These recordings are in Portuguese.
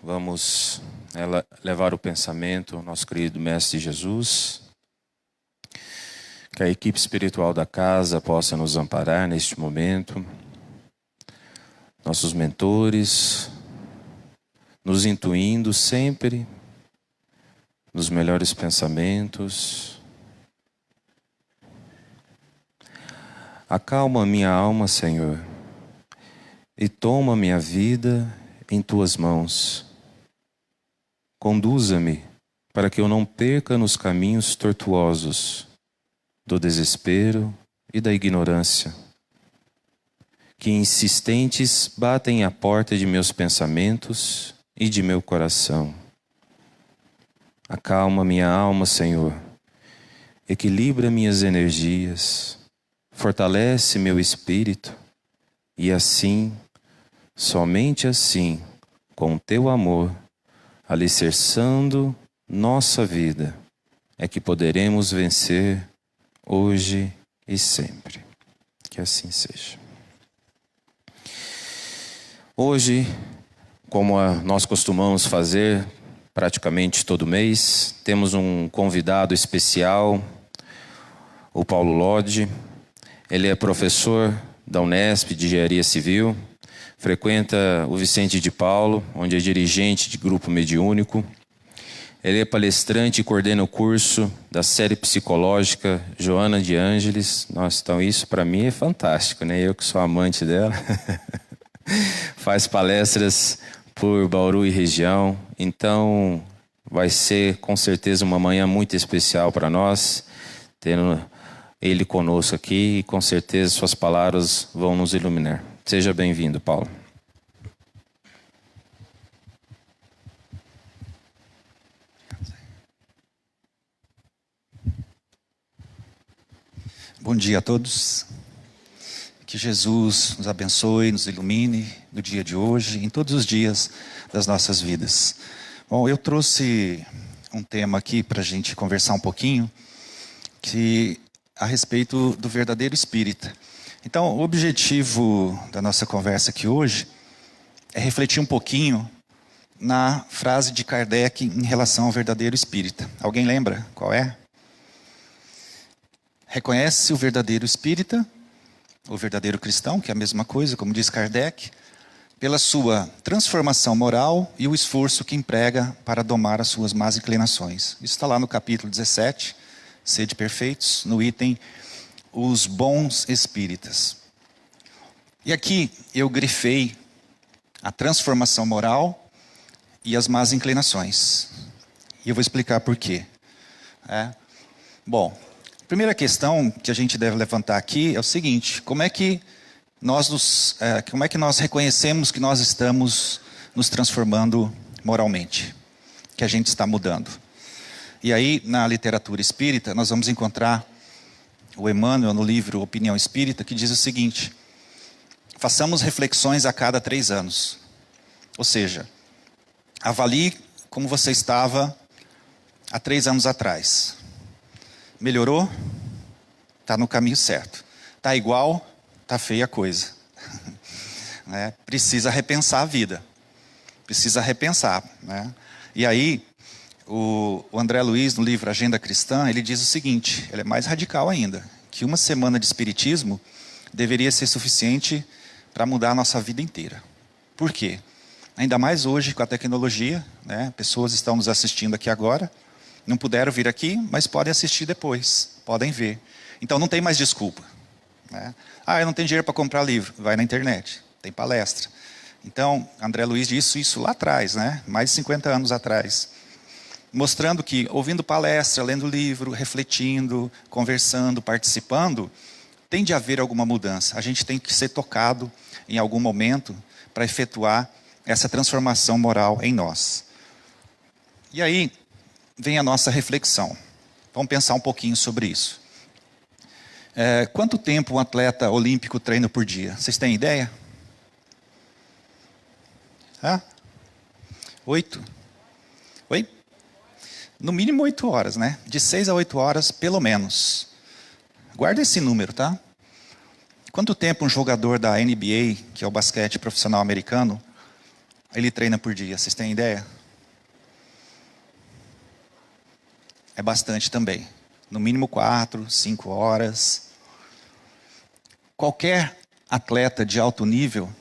Vamos levar o pensamento ao nosso querido Mestre Jesus. Que a equipe espiritual da casa possa nos amparar neste momento. Nossos mentores, nos intuindo sempre nos melhores pensamentos. Acalma minha alma, Senhor, e toma minha vida em Tuas mãos. Conduza-me para que eu não perca nos caminhos tortuosos do desespero e da ignorância, que insistentes batem à porta de meus pensamentos e de meu coração. Acalma minha alma, Senhor, equilibra minhas energias, fortalece meu espírito, e assim, somente assim, com Teu amor, alicerçando nossa vida, é que poderemos vencer hoje e sempre. Que assim seja. Hoje, como nós costumamos fazer praticamente todo mês, temos um convidado especial, o Paulo Lodge. Ele é professor da Unesp de Engenharia Civil, frequenta o Vicente de Paulo, onde é dirigente de grupo mediúnico. Ele é palestrante e coordena o curso da série psicológica Joana de Ângeles. Nossa, então isso para mim é fantástico, né? Eu que sou amante dela. Faz palestras por Bauru e região. Então vai ser com certeza uma manhã muito especial para nós, tendo ele conosco aqui, e com certeza suas palavras vão nos iluminar. Seja bem-vindo, Paulo. Bom dia a todos. Que Jesus nos abençoe, nos ilumine no dia de hoje, em todos os dias das nossas vidas. Bom, eu trouxe um tema aqui para a gente conversar um pouquinho, a respeito do verdadeiro espírita. Então, o objetivo da nossa conversa aqui hoje é refletir um pouquinho na frase de Kardec em relação ao verdadeiro espírita. Alguém lembra qual é? Reconhece o verdadeiro espírita, o verdadeiro cristão, que é a mesma coisa, como diz Kardec, pela sua transformação moral e o esforço que emprega para domar as suas más inclinações. Isso está lá no capítulo 17, Sede Perfeitos, no item Os Bons Espíritas. E aqui eu grifei a transformação moral e as más inclinações. E eu vou explicar por quê. Bom, a primeira questão que a gente deve levantar aqui é o seguinte: como é que nós reconhecemos que nós estamos nos transformando moralmente, que a gente está mudando? E aí, na literatura espírita, nós vamos encontrar o Emmanuel no livro Opinião Espírita, que diz o seguinte: façamos reflexões a cada 3 anos. Ou seja, avalie como você estava há 3 anos atrás. Melhorou? Está no caminho certo. Está igual? Está feia a coisa. Precisa repensar a vida. Precisa repensar. E aí, o André Luiz, no livro Agenda Cristã, ele diz o seguinte, ele é mais radical ainda, que 1 semana de espiritismo deveria ser suficiente para mudar a nossa vida inteira. Por quê? Ainda mais hoje com a tecnologia, pessoas estão nos assistindo aqui agora, não puderam vir aqui, mas podem assistir depois, podem ver. Então não tem mais desculpa. Eu não tenho dinheiro para comprar livro, vai na internet, tem palestra. Então, André Luiz disse isso lá atrás, mais de 50 anos atrás. Mostrando que, ouvindo palestra, lendo livro, refletindo, conversando, participando, tem de haver alguma mudança. A gente tem que ser tocado em algum momento para efetuar essa transformação moral em nós. E aí vem a nossa reflexão. Vamos pensar um pouquinho sobre isso. Quanto tempo um atleta olímpico treina por dia? Vocês têm ideia? 8? Oi? No mínimo 8 horas, De 6 a 8 horas, pelo menos. Guarda esse número, tá? Quanto tempo um jogador da NBA, que é o basquete profissional americano, ele treina por dia? Vocês têm ideia? É bastante também. No mínimo 4, 5 horas. Qualquer atleta de alto nível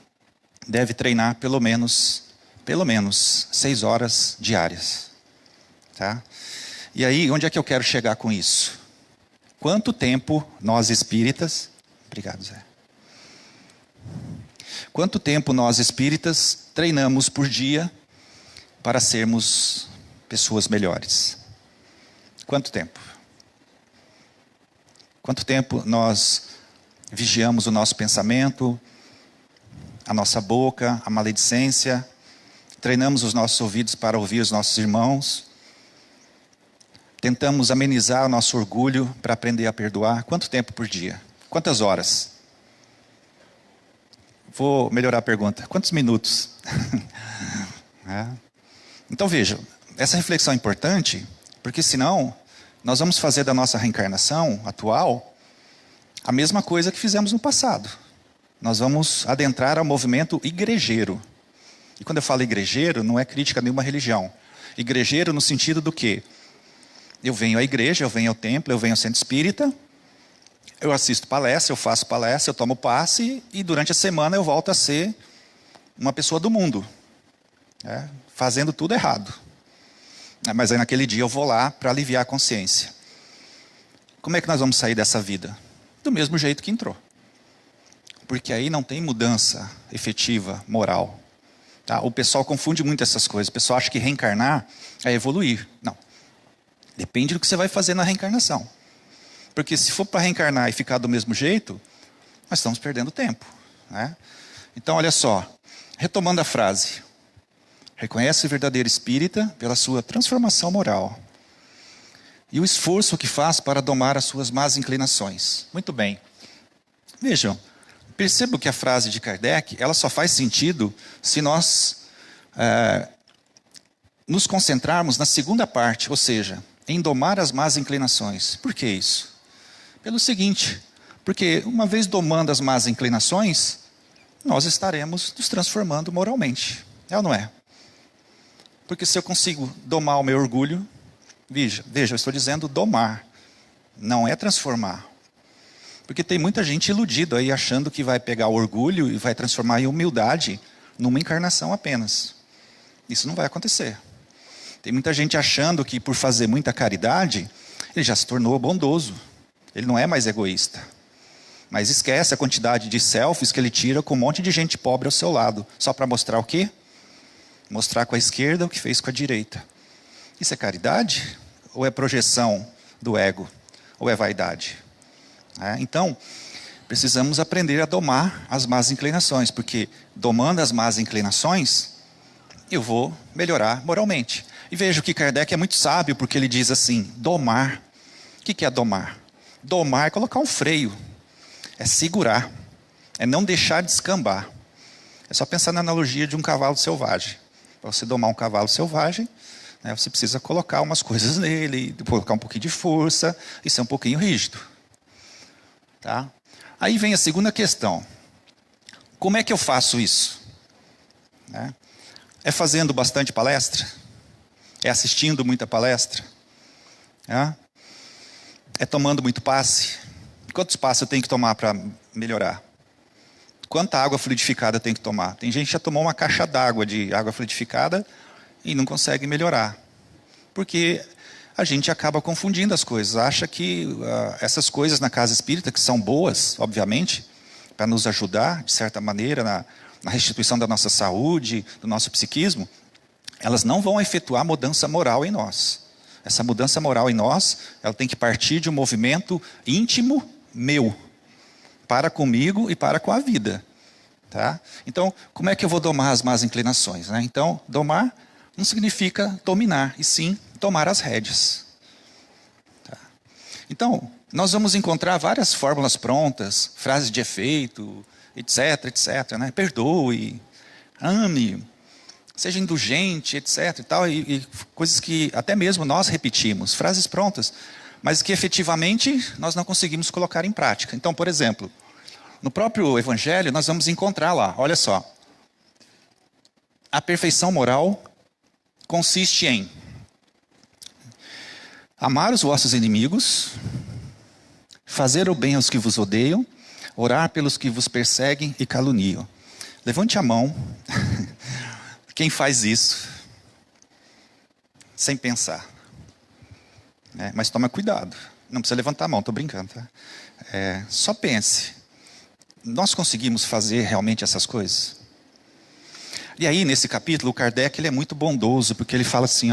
deve treinar pelo menos 6 horas diárias. Tá? E aí, onde é que eu quero chegar com isso? Quanto tempo nós espíritas... Obrigado, Zé. Quanto tempo nós espíritas treinamos por dia para sermos pessoas melhores? Quanto tempo? Quanto tempo nós vigiamos o nosso pensamento, a nossa boca, a maledicência, treinamos os nossos ouvidos para ouvir os nossos irmãos, tentamos amenizar o nosso orgulho para aprender a perdoar? Quanto tempo por dia? Quantas horas? Vou melhorar a pergunta. Quantos minutos? Então vejam, essa reflexão é importante, porque senão nós vamos fazer da nossa reencarnação atual a mesma coisa que fizemos no passado. Nós vamos adentrar ao movimento igrejeiro. E quando eu falo igrejeiro, não é crítica a nenhuma religião. Igrejeiro no sentido do quê? Eu venho à igreja, eu venho ao templo, eu venho ao centro espírita, eu assisto palestra, eu faço palestra, eu tomo passe e durante a semana eu volto a ser uma pessoa do mundo, fazendo tudo errado. Mas aí naquele dia eu vou lá para aliviar a consciência. Como é que nós vamos sair dessa vida? Do mesmo jeito que entrou. Porque aí não tem mudança efetiva, moral. Tá? O pessoal confunde muito essas coisas. O pessoal acha que reencarnar é evoluir. Não. Depende do que você vai fazer na reencarnação. Porque se for para reencarnar e ficar do mesmo jeito, nós estamos perdendo tempo. Né? Então, olha só. Retomando a frase. Reconhece o verdadeiro espírita pela sua transformação moral. E o esforço que faz para domar as suas más inclinações. Muito bem. Vejam, percebo que a frase de Kardec, ela só faz sentido se nós nos concentrarmos na segunda parte, ou seja, em domar as más inclinações. Por que isso? Pelo seguinte, porque uma vez domando as más inclinações, nós estaremos nos transformando moralmente. É ou não é? Porque se eu consigo domar o meu orgulho, veja, eu estou dizendo domar, não é transformar. Porque tem muita gente iludida aí achando que vai pegar o orgulho e vai transformar em humildade numa encarnação apenas. Isso não vai acontecer. Tem muita gente achando que por fazer muita caridade, ele já se tornou bondoso. Ele não é mais egoísta. Mas esquece a quantidade de selfies que ele tira com um monte de gente pobre ao seu lado. Só para mostrar o quê? Mostrar com a esquerda o que fez com a direita. Isso é caridade? Ou é projeção do ego? Ou é vaidade? Então, precisamos aprender a domar as más inclinações. Porque domando as más inclinações, eu vou melhorar moralmente. E veja que Kardec é muito sábio, porque ele diz assim, domar. O que é domar? Domar é colocar um freio. É segurar. É não deixar descambar. É só pensar na analogia de um cavalo selvagem. Para você domar um cavalo selvagem, você precisa colocar umas coisas nele, colocar um pouquinho de força e ser um pouquinho rígido. Tá? Aí vem a segunda questão. Como é que eu faço isso? É fazendo bastante palestra? É assistindo muita palestra? É tomando muito passe? Quantos passes eu tenho que tomar para melhorar? Quanta água fluidificada eu tenho que tomar? Tem gente que já tomou uma caixa d'água de água fluidificada e não consegue melhorar. Porque a gente acaba confundindo as coisas. Acha que essas coisas na casa espírita, que são boas, obviamente, para nos ajudar, de certa maneira, na restituição da nossa saúde, do nosso psiquismo, elas não vão efetuar mudança moral em nós. Essa mudança moral em nós, ela tem que partir de um movimento íntimo meu, para comigo e para com a vida. Tá? Então, como é que eu vou domar as más inclinações? Então, domar não significa dominar, e sim tomar as rédeas. Tá? Então, nós vamos encontrar várias fórmulas prontas, frases de efeito, etc, etc. Perdoe, ame, seja indulgente, etc. E coisas que até mesmo nós repetimos, frases prontas, mas que efetivamente nós não conseguimos colocar em prática. Então, por exemplo, no próprio Evangelho nós vamos encontrar lá, olha só. a perfeição moral consiste em amar os vossos inimigos, fazer o bem aos que vos odeiam, orar pelos que vos perseguem e caluniam. Levante a mão. Quem faz isso? Sem pensar. Mas toma cuidado. Não precisa levantar a mão, estou brincando. Tá? Só pense. Nós conseguimos fazer realmente essas coisas? E aí, nesse capítulo, o Kardec ele é muito bondoso, porque ele fala assim,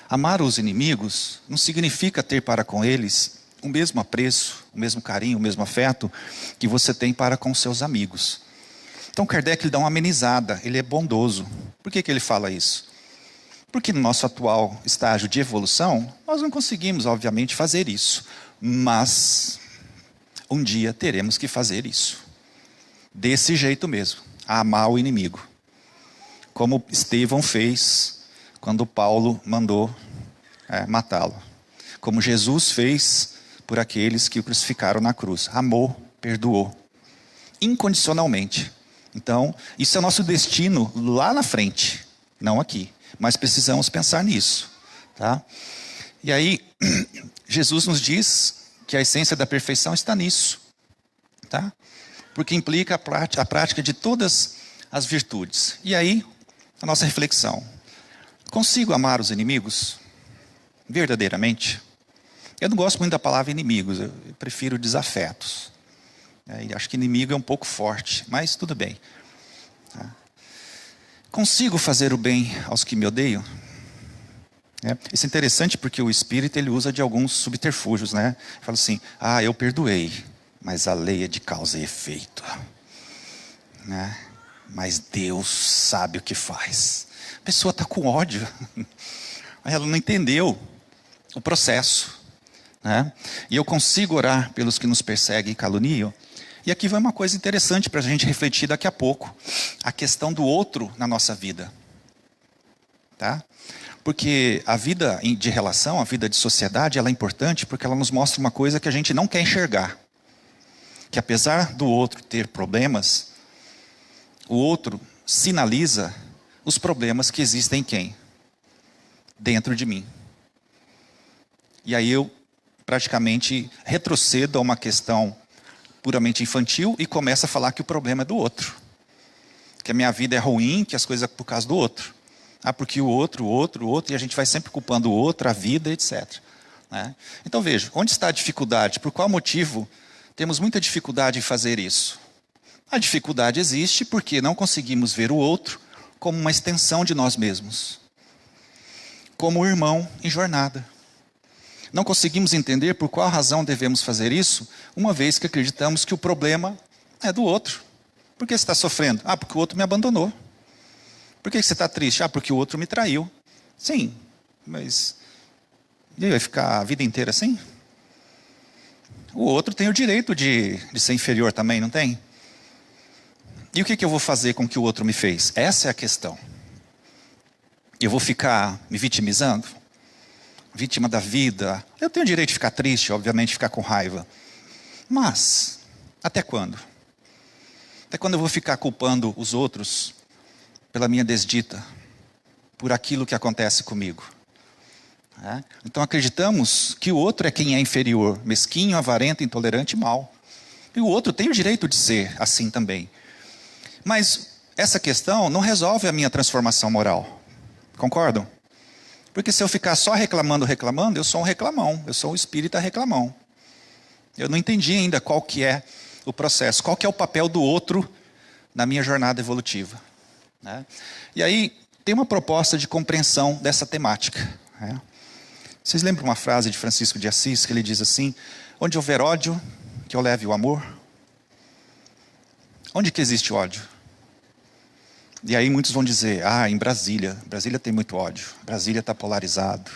amar os inimigos não significa ter para com eles o mesmo apreço, o mesmo carinho, o mesmo afeto que você tem para com seus amigos. Então, Kardec ele dá uma amenizada, ele é bondoso. Por que ele fala isso? Porque no nosso atual estágio de evolução, nós não conseguimos, obviamente, fazer isso. Mas, um dia teremos que fazer isso. Desse jeito mesmo, amar o inimigo. Como Estevão fez quando Paulo mandou matá-lo. Como Jesus fez por aqueles que o crucificaram na cruz. Amou, perdoou. Incondicionalmente. Então, isso é o nosso destino lá na frente. Não aqui. Mas precisamos pensar nisso. Tá? E aí, Jesus nos diz que a essência da perfeição está nisso. Tá? Porque implica a prática de todas as virtudes. E aí, a nossa reflexão. Consigo amar os inimigos? Verdadeiramente? Eu não gosto muito da palavra inimigos, eu prefiro desafetos. Acho que inimigo é um pouco forte, mas tudo bem. Consigo fazer o bem aos que me odeiam? Isso é interessante porque o Espírito ele usa de alguns subterfúgios. Fala assim, eu perdoei, mas a lei é de causa e efeito. Mas Deus sabe o que faz. A pessoa está com ódio. Ela não entendeu o processo. E eu consigo orar pelos que nos perseguem e caluniam. E aqui vai uma coisa interessante para a gente refletir daqui a pouco. A questão do outro na nossa vida. Tá? Porque a vida de relação, a vida de sociedade, ela é importante porque ela nos mostra uma coisa que a gente não quer enxergar. Que apesar do outro ter problemas, o outro sinaliza os problemas que existem em quem? Dentro de mim. E aí eu praticamente retrocedo a uma questão puramente infantil e começo a falar que o problema é do outro. Que a minha vida é ruim, que as coisas é por causa do outro. Porque o outro, e a gente vai sempre culpando o outro, a vida, etc. Então veja, onde está a dificuldade? Por qual motivo temos muita dificuldade em fazer isso? A dificuldade existe porque não conseguimos ver o outro como uma extensão de nós mesmos. Como um irmão em jornada. Não conseguimos entender por qual razão devemos fazer isso, uma vez que acreditamos que o problema é do outro. Por que você está sofrendo? Porque o outro me abandonou. Por que você está triste? Porque o outro me traiu. Sim, mas e aí, vai ficar a vida inteira assim? O outro tem o direito de ser inferior também, não tem? E o que eu vou fazer com o que o outro me fez? Essa é a questão. Eu vou ficar me vitimizando? Vítima da vida. Eu tenho o direito de ficar triste, obviamente, ficar com raiva. Mas, até quando? Até quando eu vou ficar culpando os outros pela minha desdita? Por aquilo que acontece comigo? Então acreditamos que o outro é quem é inferior, mesquinho, avarento, intolerante e mau. E o outro tem o direito de ser assim também. Mas essa questão não resolve a minha transformação moral. Concordam? Porque se eu ficar só reclamando, eu sou um reclamão. Eu sou um espírita reclamão. Eu não entendi ainda qual que é o processo. Qual que é o papel do outro na minha jornada evolutiva. E aí tem uma proposta de compreensão dessa temática. Vocês lembram uma frase de Francisco de Assis que ele diz assim: onde houver ódio, que eu leve o amor? Onde que existe ódio? E aí muitos vão dizer, em Brasília. Brasília tem muito ódio. Brasília está polarizado.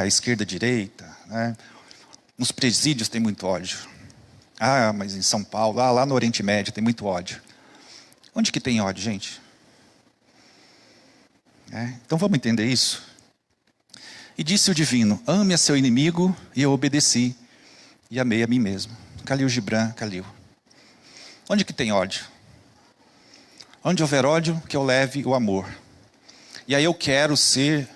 Esquerda, direita. Nos presídios tem muito ódio. Mas em São Paulo, lá no Oriente Médio tem muito ódio. Onde que tem ódio, gente? Então vamos entender isso? E disse o divino, ame a seu inimigo, e eu obedeci, e amei a mim mesmo. Khalil Gibran, Khalil. Onde que tem ódio? Onde houver ódio, que eu leve o amor. E aí eu quero ser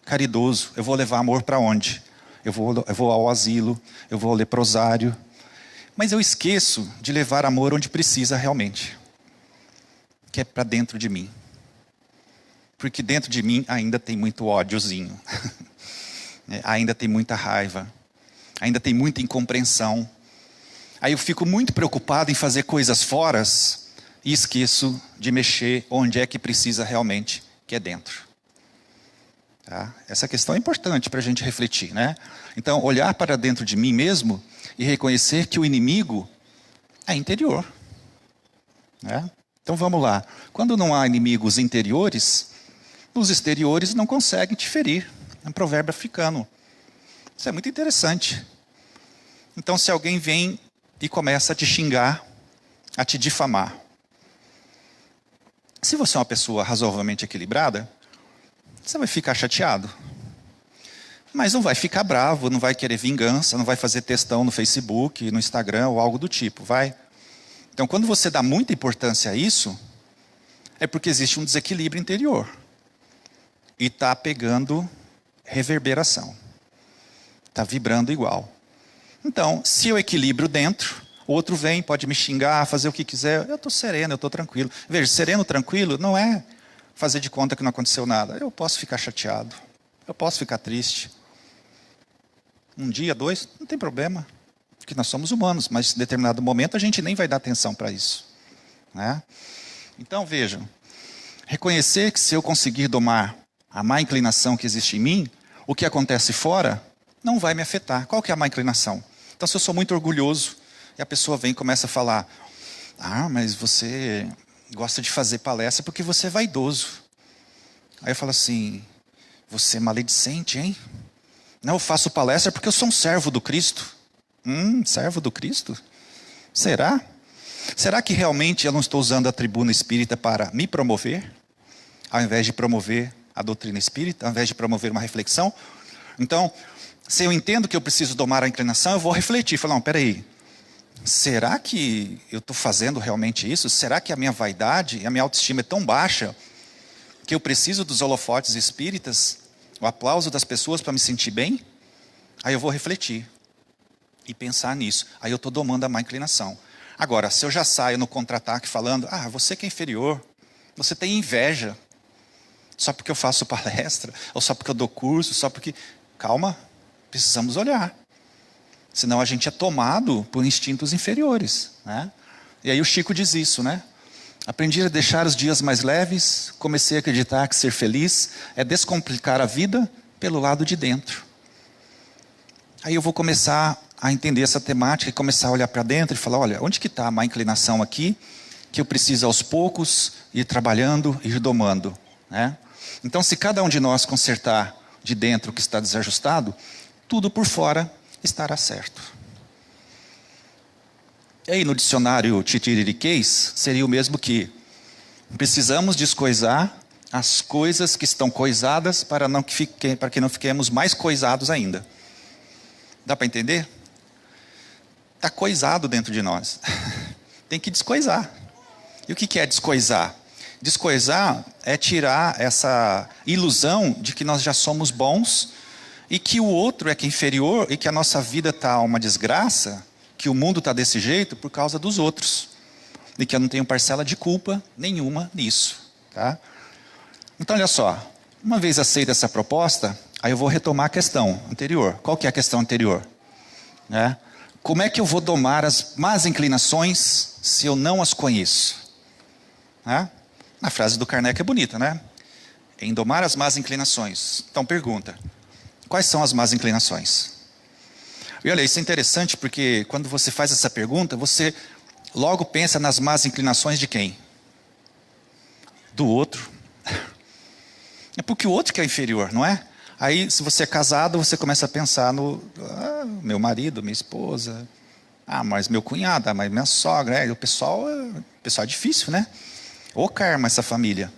caridoso. Eu vou levar amor para onde? Eu vou ao asilo, eu vou ao leprosário. Mas eu esqueço de levar amor onde precisa realmente. Que é para dentro de mim. Porque dentro de mim ainda tem muito ódiozinho. Ainda tem muita raiva. Ainda tem muita incompreensão. Aí eu fico muito preocupado em fazer coisas fora e esqueço de mexer onde é que precisa realmente, que é dentro. Tá? Essa questão é importante para a gente refletir, né? Então, olhar para dentro de mim mesmo e reconhecer que o inimigo é interior. Né? Então, vamos lá. Quando não há inimigos interiores, os exteriores não conseguem te ferir. É um provérbio africano. Isso é muito interessante. Então, se alguém vem e começa a te xingar, a te difamar. Se você é uma pessoa razoavelmente equilibrada, você vai ficar chateado. Mas não vai ficar bravo, não vai querer vingança, não vai fazer textão no Facebook, no Instagram ou algo do tipo, vai? Então, quando você dá muita importância a isso, é porque existe um desequilíbrio interior. E está pegando reverberação. Está vibrando igual. Então, se eu equilibro dentro, o outro vem, pode me xingar, fazer o que quiser, eu estou sereno, eu estou tranquilo. Veja, sereno, tranquilo, não é fazer de conta que não aconteceu nada. Eu posso ficar chateado, eu posso ficar triste. Um dia, dois, não tem problema. Porque nós somos humanos, mas em determinado momento a gente nem vai dar atenção para isso. Né? Então, vejam, reconhecer que se eu conseguir domar a má inclinação que existe em mim, o que acontece fora não vai me afetar. Qual que é a má inclinação? Então, se eu sou muito orgulhoso, e a pessoa vem e começa a falar, mas você gosta de fazer palestra porque você é vaidoso. Aí eu falo assim, você é maledicente, hein? Não, eu faço palestra porque eu sou um servo do Cristo. Servo do Cristo? Será? Será que realmente eu não estou usando a tribuna espírita para me promover? Ao invés de promover a doutrina espírita, ao invés de promover uma reflexão? Então, se eu entendo que eu preciso domar a inclinação, eu vou refletir. Falar, não, peraí. Será que eu estou fazendo realmente isso? Será que a minha vaidade e a minha autoestima é tão baixa que eu preciso dos holofotes espíritas, o aplauso das pessoas para me sentir bem? Aí eu vou refletir e pensar nisso. Aí eu estou domando a má inclinação. Agora, se eu já saio no contra-ataque falando, você que é inferior, você tem inveja, só porque eu faço palestra, ou só porque eu dou curso, só porque... Calma, precisamos olhar. Senão a gente é tomado por instintos inferiores. Né? E aí o Chico diz isso, né? Aprendi a deixar os dias mais leves, comecei a acreditar que ser feliz é descomplicar a vida pelo lado de dentro. Aí eu vou começar a entender essa temática e começar a olhar para dentro e falar, olha, onde que está a má inclinação aqui, que eu preciso aos poucos ir trabalhando, ir domando. Né? Então, se cada um de nós consertar de dentro o que está desajustado, tudo por fora estará certo. E aí no dicionário titiririquês, seria o mesmo que precisamos descoisar as coisas que estão coisadas para que não fiquemos mais coisados ainda. Dá para entender? Está coisado dentro de nós. Tem que descoisar. E o que é descoisar? Descoisar é tirar essa ilusão de que nós já somos bons e que o outro é que é inferior e que a nossa vida está uma desgraça, que o mundo está desse jeito por causa dos outros. E que eu não tenho parcela de culpa nenhuma nisso. Tá? Então, olha só. Uma vez aceita essa proposta, aí eu vou retomar a questão anterior. Qual que é a questão anterior? Né? Como é que eu vou domar as más inclinações se eu não as conheço? Né? A frase do Kardec é bonita, né? Em domar as más inclinações. Então, pergunta. Quais são as más inclinações? E olha, isso é interessante porque quando você faz essa pergunta, você logo pensa nas más inclinações de quem? Do outro. É porque o outro que é inferior, não é? Aí, se você é casado, você começa a pensar no meu marido, minha esposa, mas meu cunhado, mas minha sogra, o pessoal é difícil, né? O karma essa família.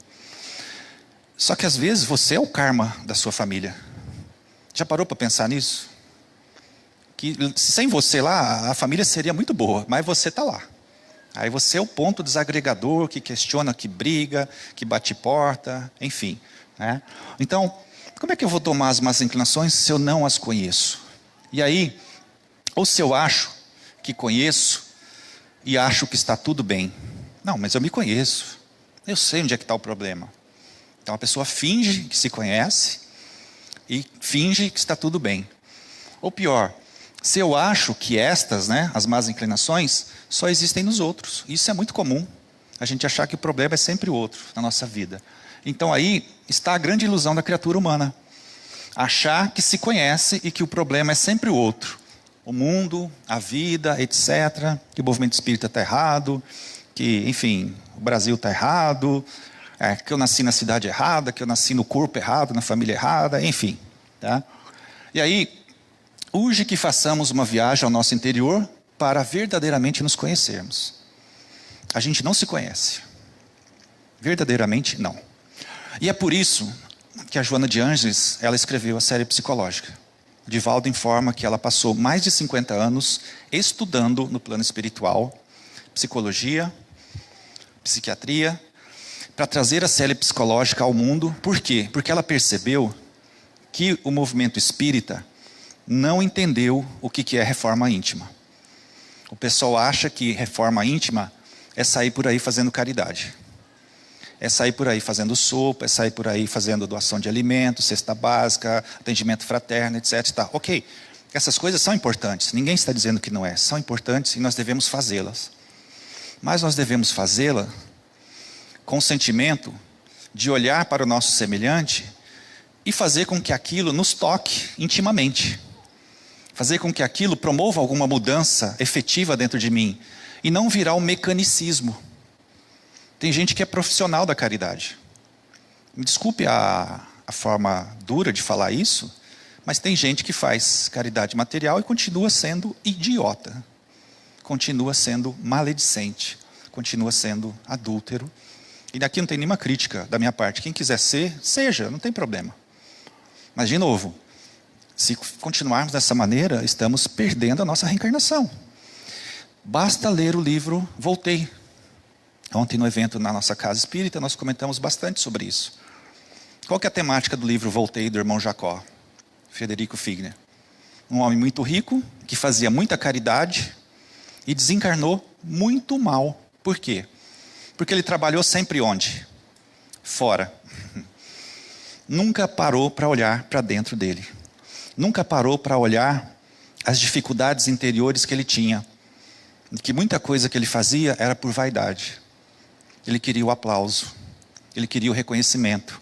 Só que às vezes você é o karma da sua família. Já parou para pensar nisso? Que sem você lá, a família seria muito boa, mas você está lá. Aí você é o ponto desagregador que questiona, que briga, que bate porta, enfim. né? Então, como é que eu vou domar as más inclinações se eu não as conheço? E aí, ou se eu acho que conheço e acho que está tudo bem. Não, mas eu me conheço. Eu sei onde é que está o problema. Então a pessoa finge que se conhece e finge que está tudo bem. Ou pior, se eu acho que estas, né, as más inclinações, só existem nos outros. Isso é muito comum. A gente achar que o problema é sempre o outro na nossa vida. Então aí está a grande ilusão da criatura humana. Achar que se conhece e que o problema é sempre o outro. O mundo, a vida, etc. Que o movimento espírita está errado, que, enfim, o Brasil está errado, que eu nasci na cidade errada, que eu nasci no corpo errado, na família errada, enfim. Tá? E aí, urge que façamos uma viagem ao nosso interior para verdadeiramente nos conhecermos. A gente não se conhece. Verdadeiramente, não. E é por isso que a Joana de Ângeles, ela escreveu a série psicológica. O Divaldo informa que ela passou mais de 50 anos estudando no plano espiritual, psicologia, psiquiatria, para trazer a série psicológica ao mundo. Por quê? Porque ela percebeu que o movimento espírita não entendeu o que é reforma íntima. O pessoal acha que reforma íntima é sair por aí fazendo caridade. É sair por aí fazendo sopa, é sair por aí fazendo doação de alimentos, cesta básica, atendimento fraterno, etc. Tá. Ok, essas coisas são importantes, ninguém está dizendo que não é, são importantes e nós devemos fazê-las. Mas nós devemos fazê-la com o sentimento de olhar para o nosso semelhante e fazer com que aquilo nos toque intimamente. Fazer com que aquilo promova alguma mudança efetiva dentro de mim e não virar um mecanicismo. Tem gente que é profissional da caridade. Me desculpe a forma dura de falar isso, mas tem gente que faz caridade material e continua sendo idiota. Continua sendo maledicente. Continua sendo adúltero. E daqui não tem nenhuma crítica da minha parte. Quem quiser ser, seja, não tem problema. Mas, de novo, se continuarmos dessa maneira, estamos perdendo a nossa reencarnação. Basta ler o livro Voltei. Ontem no evento na nossa casa espírita, nós comentamos bastante sobre isso. Qual que é a temática do livro Voltei, do irmão Jacó? Frederico Figner. Um homem muito rico, que fazia muita caridade e desencarnou muito mal. Por quê? Porque ele trabalhou sempre onde? Fora. Nunca parou para olhar para dentro dele. Nunca parou para olhar as dificuldades interiores que ele tinha. Que muita coisa que ele fazia era por vaidade. Ele queria o aplauso. Ele queria o reconhecimento.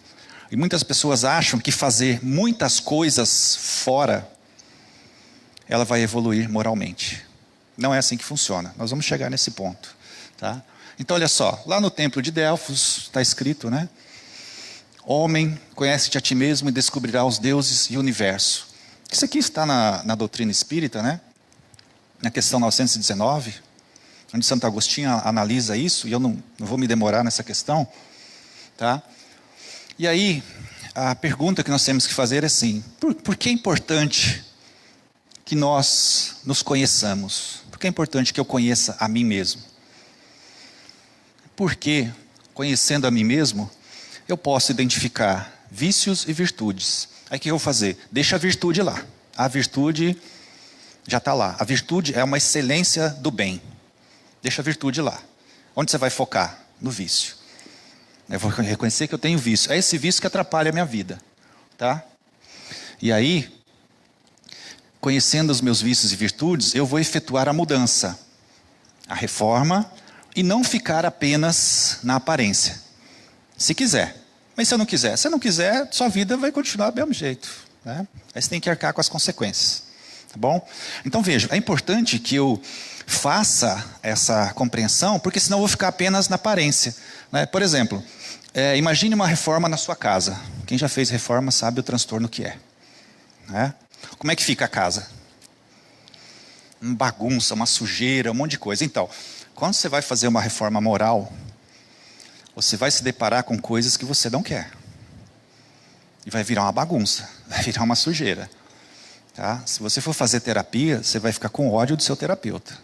E muitas pessoas acham que fazer muitas coisas fora, ela vai evoluir moralmente. Não é assim que funciona. Nós vamos chegar nesse ponto. Tá? Então olha só, lá no templo de Delfos está escrito, né? Homem, conhece-te a ti mesmo e descobrirá os deuses e o universo. Isso aqui está na doutrina espírita, né? Na questão 919, onde Santo Agostinho analisa isso, e eu não vou me demorar nessa questão, tá? E aí, a pergunta que nós temos que fazer é assim, por que é importante que nós nos conheçamos? Por que é importante que eu conheça a mim mesmo? Porque, conhecendo a mim mesmo, eu posso identificar vícios e virtudes. Aí o que eu vou fazer? Deixa a virtude lá. A virtude já está lá. A virtude é uma excelência do bem. Deixa a virtude lá. Onde você vai focar? No vício. Eu vou reconhecer que eu tenho vício. É esse vício que atrapalha a minha vida. Tá? E aí, conhecendo os meus vícios e virtudes, eu vou efetuar a mudança. A reforma e não ficar apenas na aparência. Se quiser. Mas se eu não quiser? Se eu não quiser, sua vida vai continuar do mesmo jeito. Né? Aí você tem que arcar com as consequências. Tá bom? Então veja, é importante que eu faça essa compreensão, porque senão eu vou ficar apenas na aparência. Né? Por exemplo, imagine uma reforma na sua casa. Quem já fez reforma sabe o transtorno que é. Né? Como é que fica a casa? Uma bagunça, uma sujeira, um monte de coisa. Então, quando você vai fazer uma reforma moral, você vai se deparar com coisas que você não quer. E vai virar uma bagunça, vai virar uma sujeira. Tá? Se você for fazer terapia, você vai ficar com ódio do seu terapeuta.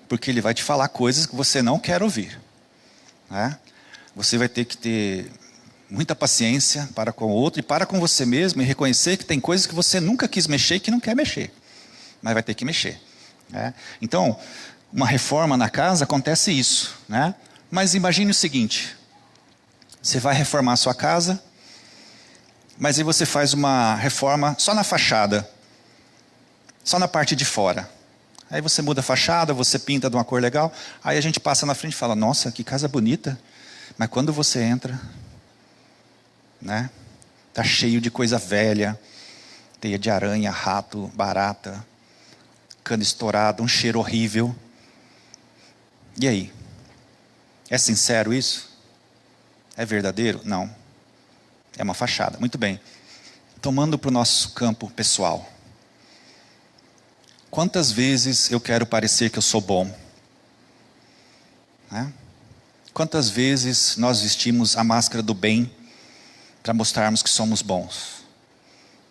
Porque ele vai te falar coisas que você não quer ouvir. Né? Você vai ter que ter muita paciência para com o outro e para com você mesmo, e reconhecer que tem coisas que você nunca quis mexer e que não quer mexer, mas vai ter que mexer, né? Então, uma reforma na casa acontece isso, né? Mas imagine o seguinte: você vai reformar a sua casa, mas aí você faz uma reforma só na fachada, só na parte de fora. Aí você muda a fachada, você pinta de uma cor legal, aí a gente passa na frente e fala: nossa, que casa bonita. Mas quando você entra, né, tá cheio de coisa velha, teia de aranha, rato, barata, cano estourado, um cheiro horrível. E aí? É sincero isso? É verdadeiro? Não. É uma fachada. Muito bem. Tomando para o nosso campo pessoal. Quantas vezes eu quero parecer que eu sou bom? Né? Quantas vezes nós vestimos a máscara do bem para mostrarmos que somos bons?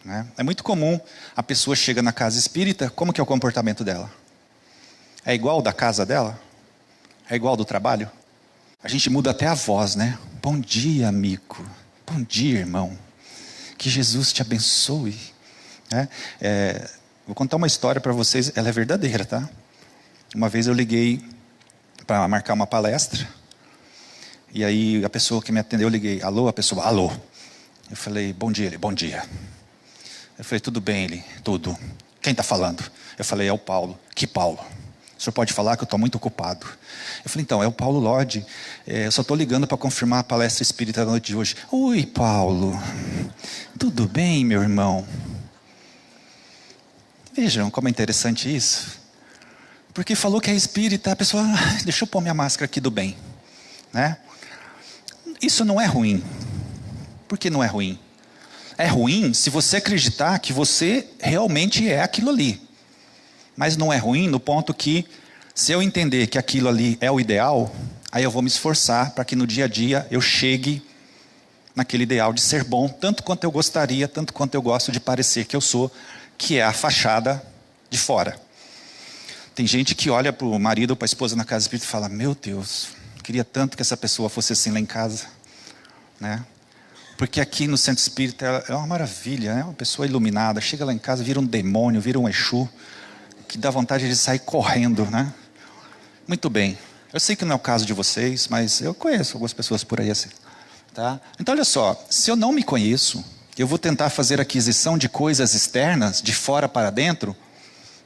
Né? É muito comum a pessoa chega na casa espírita, como que é o comportamento dela? É igual da casa dela? É igual do trabalho? A gente muda até a voz, né? Bom dia, amigo. Bom dia, irmão. Que Jesus te abençoe. Né? Vou contar uma história para vocês, ela é verdadeira, tá? Uma vez eu liguei para marcar uma palestra, e aí a pessoa que me atendeu, eu liguei: alô? A pessoa: alô. Eu falei: bom dia. Ele: bom dia. Eu falei: tudo bem? Ele: tudo. Quem está falando? Eu falei: é o Paulo. Que Paulo? O senhor pode falar que eu estou muito ocupado. Eu falei: então, é o Paulo Lodge. Eu só estou ligando para confirmar a palestra espírita da noite de hoje. Oi, Paulo. Tudo bem, meu irmão? Vejam como é interessante isso. Porque falou que é espírita, a pessoa: deixa eu pôr minha máscara aqui do bem. Né? Isso não é ruim. Por que não é ruim? É ruim se você acreditar que você realmente é aquilo ali. Mas não é ruim no ponto que, se eu entender que aquilo ali é o ideal, aí eu vou me esforçar para que no dia a dia eu chegue naquele ideal de ser bom, tanto quanto eu gostaria, tanto quanto eu gosto de parecer que eu sou, que é a fachada de fora. Tem gente que olha para o marido ou para a esposa na casa espírita e fala: meu Deus, queria tanto que essa pessoa fosse assim lá em casa. Né? Porque aqui no centro espírita é uma maravilha, né? Uma pessoa iluminada, chega lá em casa, vira um demônio, vira um Exu, que dá vontade de sair correndo, né? Muito bem. Eu sei que não é o caso de vocês, mas eu conheço algumas pessoas por aí assim. Tá? Então olha só, se eu não me conheço, eu vou tentar fazer aquisição de coisas externas, de fora para dentro,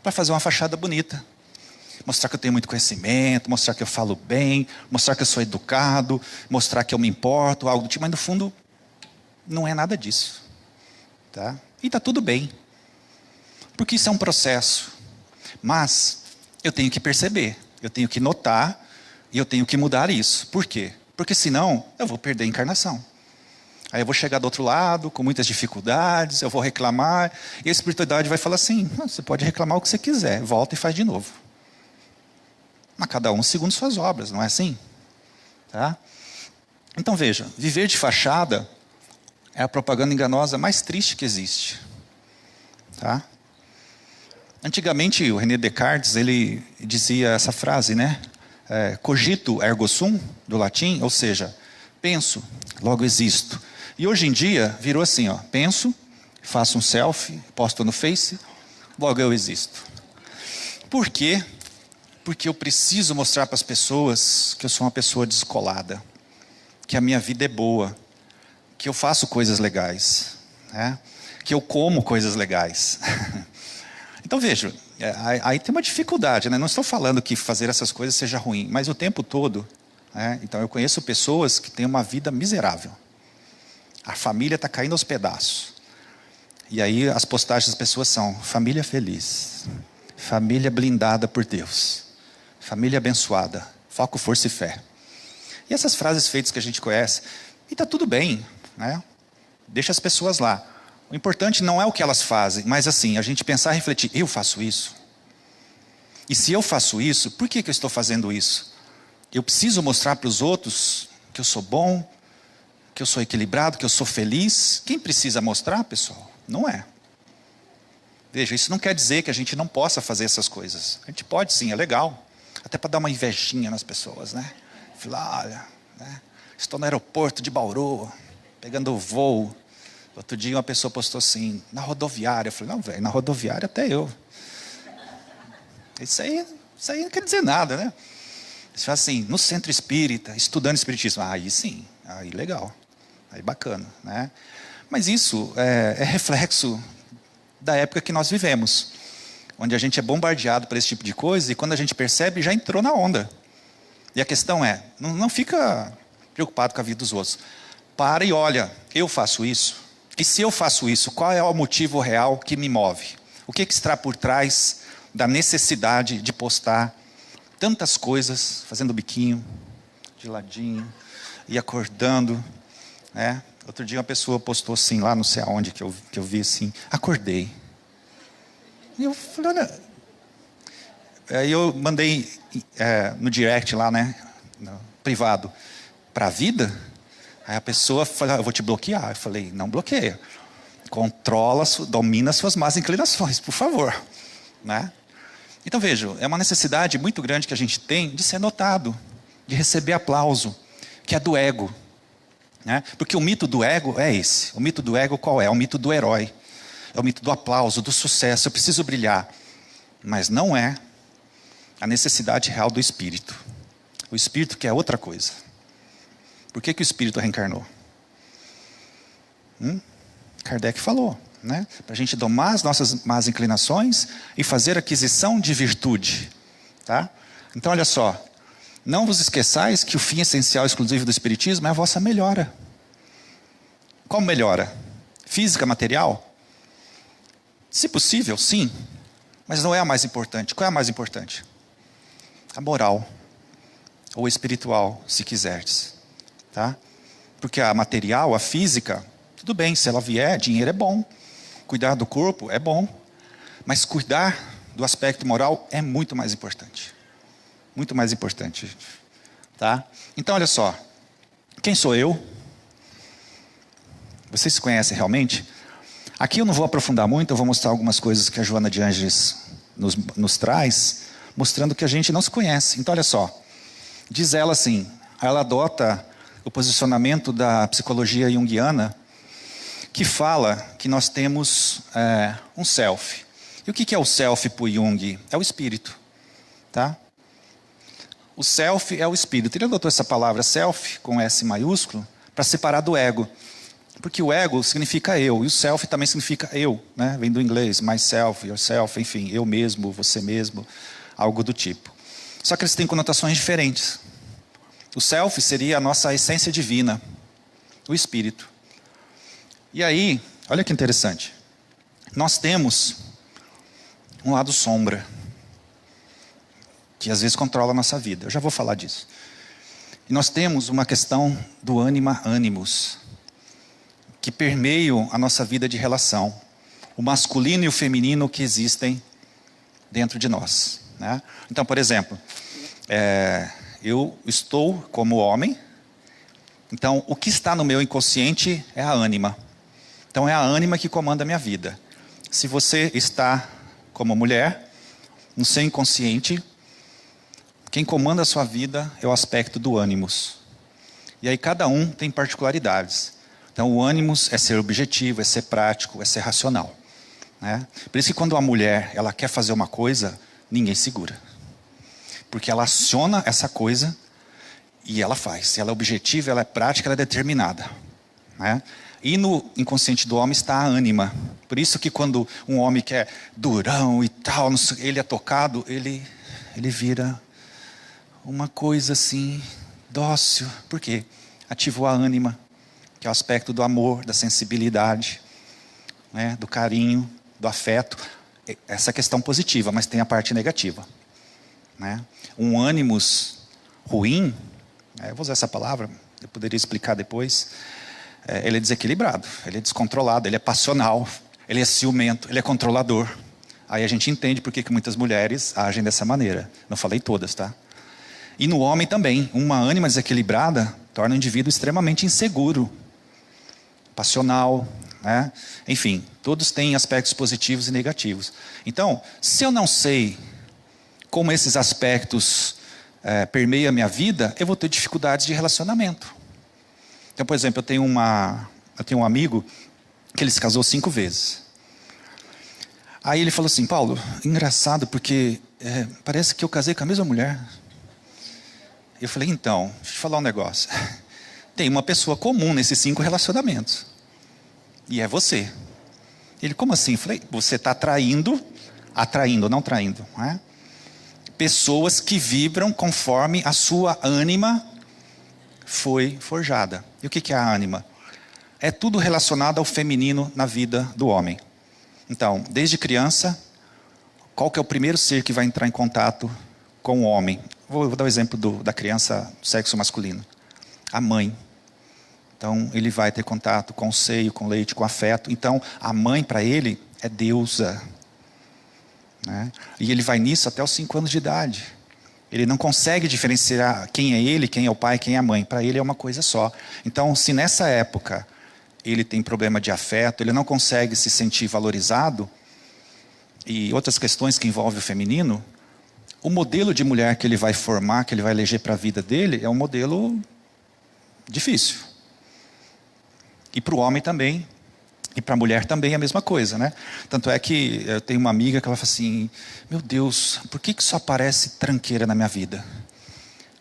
para fazer uma fachada bonita. Mostrar que eu tenho muito conhecimento, mostrar que eu falo bem, mostrar que eu sou educado, mostrar que eu me importo, algo do tipo, mas no fundo não é nada disso. Tá? E está tudo bem. Porque isso é um processo. Mas eu tenho que perceber, eu tenho que notar e eu tenho que mudar isso. Por quê? Porque senão eu vou perder a encarnação. Aí eu vou chegar do outro lado com muitas dificuldades, eu vou reclamar, e a espiritualidade vai falar assim: você pode reclamar o que você quiser, volta e faz de novo. Mas cada um segundo suas obras, não é assim? Tá? Então veja, viver de fachada é a propaganda enganosa mais triste que existe. Tá? Antigamente o René Descartes, ele dizia essa frase, né? Cogito ergo sum, do latim, ou seja, penso, logo existo. E hoje em dia virou assim, ó: penso, faço um selfie, posto no Face, logo eu existo. Por quê? Porque eu preciso mostrar para as pessoas que eu sou uma pessoa descolada, que a minha vida é boa, que eu faço coisas legais, né? Que eu como coisas legais. Então veja, aí tem uma dificuldade, né? Não estou falando que fazer essas coisas seja ruim, mas o tempo todo, né? Então eu conheço pessoas que têm uma vida miserável. A família está caindo aos pedaços. E aí as postagens das pessoas são: família feliz, família blindada por Deus, família abençoada, foco, força e fé. E essas frases feitas que a gente conhece, e está tudo bem, né? Deixa as pessoas lá. O importante não é o que elas fazem, mas assim, a gente pensar e refletir: eu faço isso? E se eu faço isso, por que eu estou fazendo isso? Eu preciso mostrar para os outros que eu sou bom, que eu sou equilibrado, que eu sou feliz? Quem precisa mostrar, pessoal? Não é. Veja, isso não quer dizer que a gente não possa fazer essas coisas. A gente pode sim, é legal. Até para dar uma invejinha nas pessoas, né? Falar: olha, né? Estou no aeroporto de Bauru, pegando voo. Outro dia uma pessoa postou assim, na rodoviária. Eu falei, não, velho, na rodoviária até eu. Isso aí não quer dizer nada, né? Você fala assim, no centro espírita, estudando espiritismo. Aí sim, aí legal, aí bacana, né? Mas isso é reflexo da época que nós vivemos, onde a gente é bombardeado por esse tipo de coisa e quando a gente percebe, já entrou na onda. E a questão é, não fica preocupado com a vida dos outros. Para e olha, eu faço isso. E se eu faço isso, qual é o motivo real que me move? O que está por trás da necessidade de postar tantas coisas, fazendo biquinho, de ladinho, e acordando, né? Outro dia uma pessoa postou assim, lá não sei aonde, que eu vi assim, acordei. E eu falei, olha... Aí eu mandei no direct lá, né, no privado, para a vida... Aí a pessoa falou, eu vou te bloquear. Eu falei, não bloqueia. Controla, domina as suas más inclinações, por favor. Né? Então vejam, é uma necessidade muito grande que a gente tem de ser notado, de receber aplauso, que é do ego. Né? Porque o mito do ego é esse. O mito do ego qual é? É o mito do herói. É o mito do aplauso, do sucesso, eu preciso brilhar. Mas não é a necessidade real do espírito. O espírito quer outra coisa. Por que o espírito reencarnou? Kardec falou, né? Para a gente domar as nossas más inclinações e fazer aquisição de virtude. Tá? Então olha só, não vos esqueçais que o fim essencial e exclusivo do espiritismo é a vossa melhora. Qual melhora? Física, material? Se possível, sim. Mas não é a mais importante. Qual é a mais importante? A moral. Ou espiritual, se quiseres. Tá? Porque a material, a física, tudo bem, se ela vier, dinheiro é bom. Cuidar do corpo é bom. Mas cuidar do aspecto moral é muito mais importante. Muito mais importante. Tá? Então, olha só. Quem sou eu? Vocês se conhecem realmente? Aqui eu não vou aprofundar muito, eu vou mostrar algumas coisas que a Joana de Ângeles nos traz, mostrando que a gente não se conhece. Então, olha só. Diz ela assim, ela adota o posicionamento da psicologia junguiana, que fala que nós temos um self. E o que é o self para o Jung? É o espírito. Tá? O self é o espírito. Ele adotou essa palavra self, com S maiúsculo, para separar do ego. Porque o ego significa eu, e o self também significa eu. Né? Vem do inglês, myself, yourself, enfim, eu mesmo, você mesmo, algo do tipo. Só que eles têm conotações diferentes. O self seria a nossa essência divina, o espírito. E aí, olha que interessante. Nós temos um lado sombra, que às vezes controla a nossa vida. Eu já vou falar disso. E nós temos uma questão do anima animus, que permeiam a nossa vida de relação. O masculino e o feminino que existem dentro de nós. Né? Então, por exemplo, eu estou como homem, então o que está no meu inconsciente é a ânima. Então é a ânima que comanda a minha vida. Se você está como mulher, no seu inconsciente, quem comanda a sua vida é o aspecto do ânimos. E aí cada um tem particularidades. Então o ânimos é ser objetivo, é ser prático, é ser racional. Né? Por isso que quando a mulher ela quer fazer uma coisa, ninguém segura. Porque ela aciona essa coisa e ela faz. Se ela é objetiva, ela é prática, ela é determinada. Né? E no inconsciente do homem está a ânima. Por isso que quando um homem que é durão e tal, ele é tocado, ele vira uma coisa assim, dócil. Por quê? Ativou a ânima, que é o aspecto do amor, da sensibilidade, né? Do carinho, do afeto. Essa é a questão positiva, mas tem a parte negativa. Né? Um ânimos ruim, eu vou usar essa palavra, eu poderia explicar depois, ele é desequilibrado, ele é descontrolado, ele é passional, ele é ciumento, ele é controlador. Aí a gente entende por que muitas mulheres agem dessa maneira. Não falei todas, tá? E no homem também, uma ânima desequilibrada torna o indivíduo extremamente inseguro, passional, né? Enfim, todos têm aspectos positivos e negativos. Então, se eu não sei como esses aspectos permeiam a minha vida, eu vou ter dificuldades de relacionamento. Então, por exemplo, eu tenho um amigo que ele se casou 5 vezes. Aí ele falou assim: Paulo, engraçado porque parece que eu casei com a mesma mulher. Eu falei: então, deixa eu te falar um negócio. Tem uma pessoa comum nesses 5 relacionamentos. E é você. Ele: como assim? Eu falei: você está atraindo, não traindo, não é? Pessoas que vibram conforme a sua ânima foi forjada. E o que é a ânima? É tudo relacionado ao feminino na vida do homem. Então, desde criança, qual que é o primeiro ser que vai entrar em contato com o homem? Vou dar o exemplo da criança do sexo masculino. A mãe. Então, ele vai ter contato com o seio, com o leite, com o afeto. Então, a mãe, para ele, é deusa. Né? E ele vai nisso até os 5 anos de idade. Ele não consegue diferenciar quem é ele, quem é o pai, quem é a mãe. Para ele é uma coisa só. Então, se nessa época ele tem problema de afeto, ele não consegue se sentir valorizado, e outras questões que envolvem o feminino, o modelo de mulher que ele vai formar, que ele vai eleger para a vida dele, é um modelo difícil. E para o homem também, e para a mulher também é a mesma coisa, né? Tanto é que eu tenho uma amiga que ela fala assim: meu Deus, por que só aparece tranqueira na minha vida?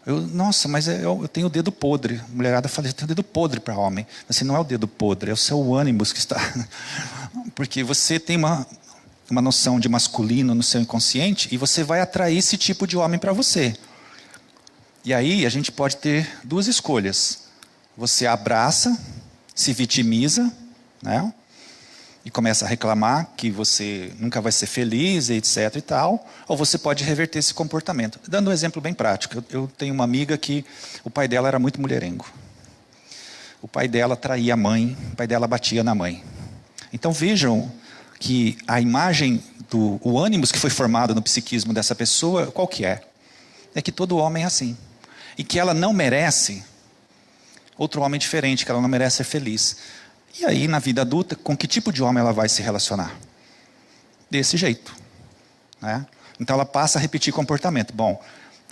Nossa, mas eu tenho o dedo podre. A mulherada fala: eu tenho o dedo podre para homem. Assim, não é o dedo podre, é o seu ânimo que está... Porque você tem uma noção de masculino no seu inconsciente e você vai atrair esse tipo de homem para você. E aí a gente pode ter 2 escolhas. Você abraça, se vitimiza, né? E começa a reclamar que você nunca vai ser feliz, etc. e tal. Ou você pode reverter esse comportamento. Dando um exemplo bem prático. Eu tenho uma amiga que o pai dela era muito mulherengo. O pai dela traía a mãe, o pai dela batia na mãe. Então vejam que a imagem o ânimo que foi formado no psiquismo dessa pessoa, qual que é? É que todo homem é assim. E que ela não merece outro homem diferente, que ela não merece ser feliz. E aí, na vida adulta, com que tipo de homem ela vai se relacionar? Desse jeito. Né? Então ela passa a repetir comportamento. Bom,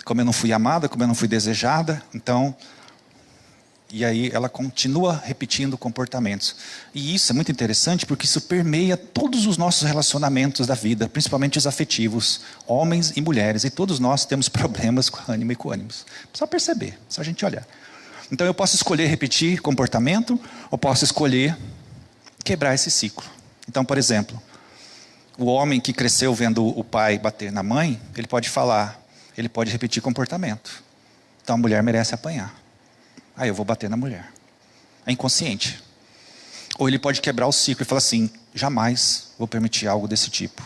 como eu não fui amada, como eu não fui desejada, então... E aí ela continua repetindo comportamentos. E isso é muito interessante porque isso permeia todos os nossos relacionamentos da vida, principalmente os afetivos, homens e mulheres. E todos nós temos problemas com ânimo e com ânimos. Só perceber, só a gente olhar. Então eu posso escolher repetir comportamento ou posso escolher quebrar esse ciclo. Então, por exemplo, o homem que cresceu vendo o pai bater na mãe, ele pode falar, ele pode repetir comportamento. Então a mulher merece apanhar. Eu vou bater na mulher. É inconsciente. Ou ele pode quebrar o ciclo e falar assim: jamais vou permitir algo desse tipo.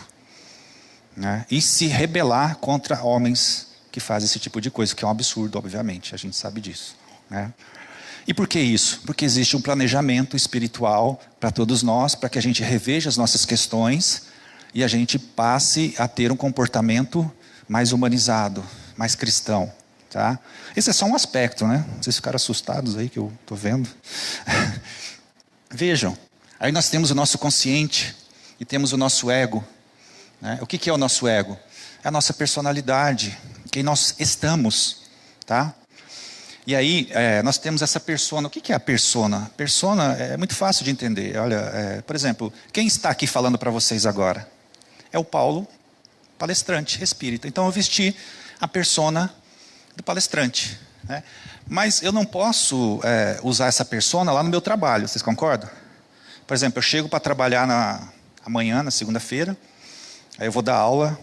Né? E se rebelar contra homens que fazem esse tipo de coisa, que é um absurdo, obviamente, a gente sabe disso. Né? E por que isso? Porque existe um planejamento espiritual para todos nós, para que a gente reveja as nossas questões e a gente passe a ter um comportamento mais humanizado, mais cristão. Tá? Esse é só um aspecto, né? Vocês ficaram assustados aí que eu estou vendo. Vejam, aí nós temos o nosso consciente e temos o nosso ego. Né? O que é o nosso ego? É a nossa personalidade, quem nós estamos. Tá? E aí nós temos essa persona. O que é a persona? Persona é muito fácil de entender. Olha, por exemplo, quem está aqui falando para vocês agora? É o Paulo, palestrante, espírita. Então eu vesti a persona do palestrante. Né? Mas eu não posso usar essa persona lá no meu trabalho, vocês concordam? Por exemplo, eu chego para trabalhar amanhã, na segunda-feira, aí eu vou dar aula,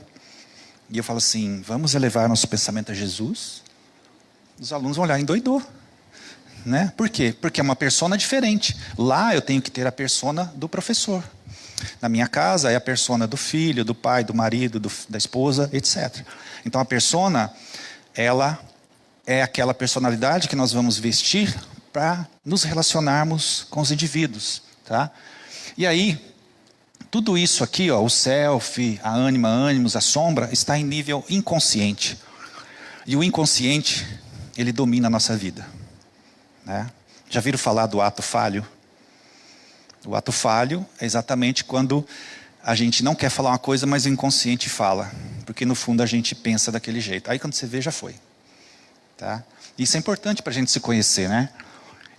e eu falo assim: vamos elevar nosso pensamento a Jesus? Os alunos vão olhar, endoidou. Né? Por quê? Porque é uma persona diferente. Lá eu tenho que ter a persona do professor. Na minha casa é a persona do filho, do pai, do marido, da esposa, etc. Então a persona, ela é aquela personalidade que nós vamos vestir para nos relacionarmos com os indivíduos. Tá? E aí, tudo isso aqui, o self, a ânima, ânimos, a sombra, está em nível inconsciente. E o inconsciente, ele domina a nossa vida. Né? Já viram falar do ato falho? O ato falho é exatamente quando a gente não quer falar uma coisa, mas o inconsciente fala. Porque no fundo a gente pensa daquele jeito. Aí quando você vê, já foi. Tá? Isso é importante para a gente se conhecer, né?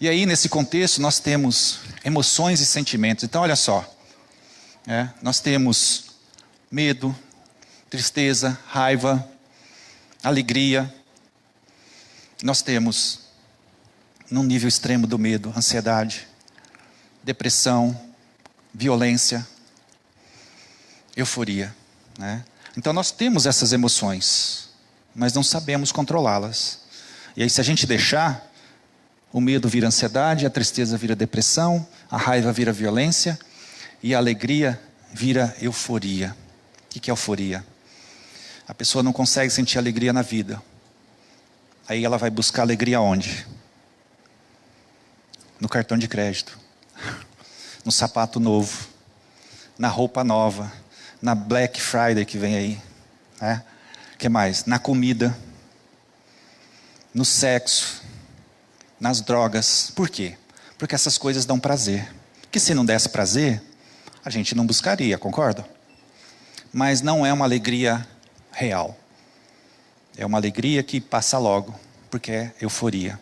E aí, nesse contexto, nós temos emoções e sentimentos. Então, olha só. Nós temos medo, tristeza, raiva, alegria. Nós temos, num nível extremo do medo, ansiedade, depressão, violência, euforia. Então nós temos essas emoções, mas não sabemos controlá-las. E aí, se a gente deixar, o medo vira ansiedade, a tristeza vira depressão, a raiva vira violência e a alegria vira euforia. O que é euforia? A pessoa não consegue sentir alegria na vida. Aí ela vai buscar alegria onde? No cartão de crédito, no sapato novo, na roupa nova, na Black Friday que vem aí. Que mais? Na comida, no sexo, nas drogas. Por quê? Porque essas coisas dão prazer. Porque se não desse prazer, a gente não buscaria, concorda? Mas não é uma alegria real. É uma alegria que passa logo, porque é euforia.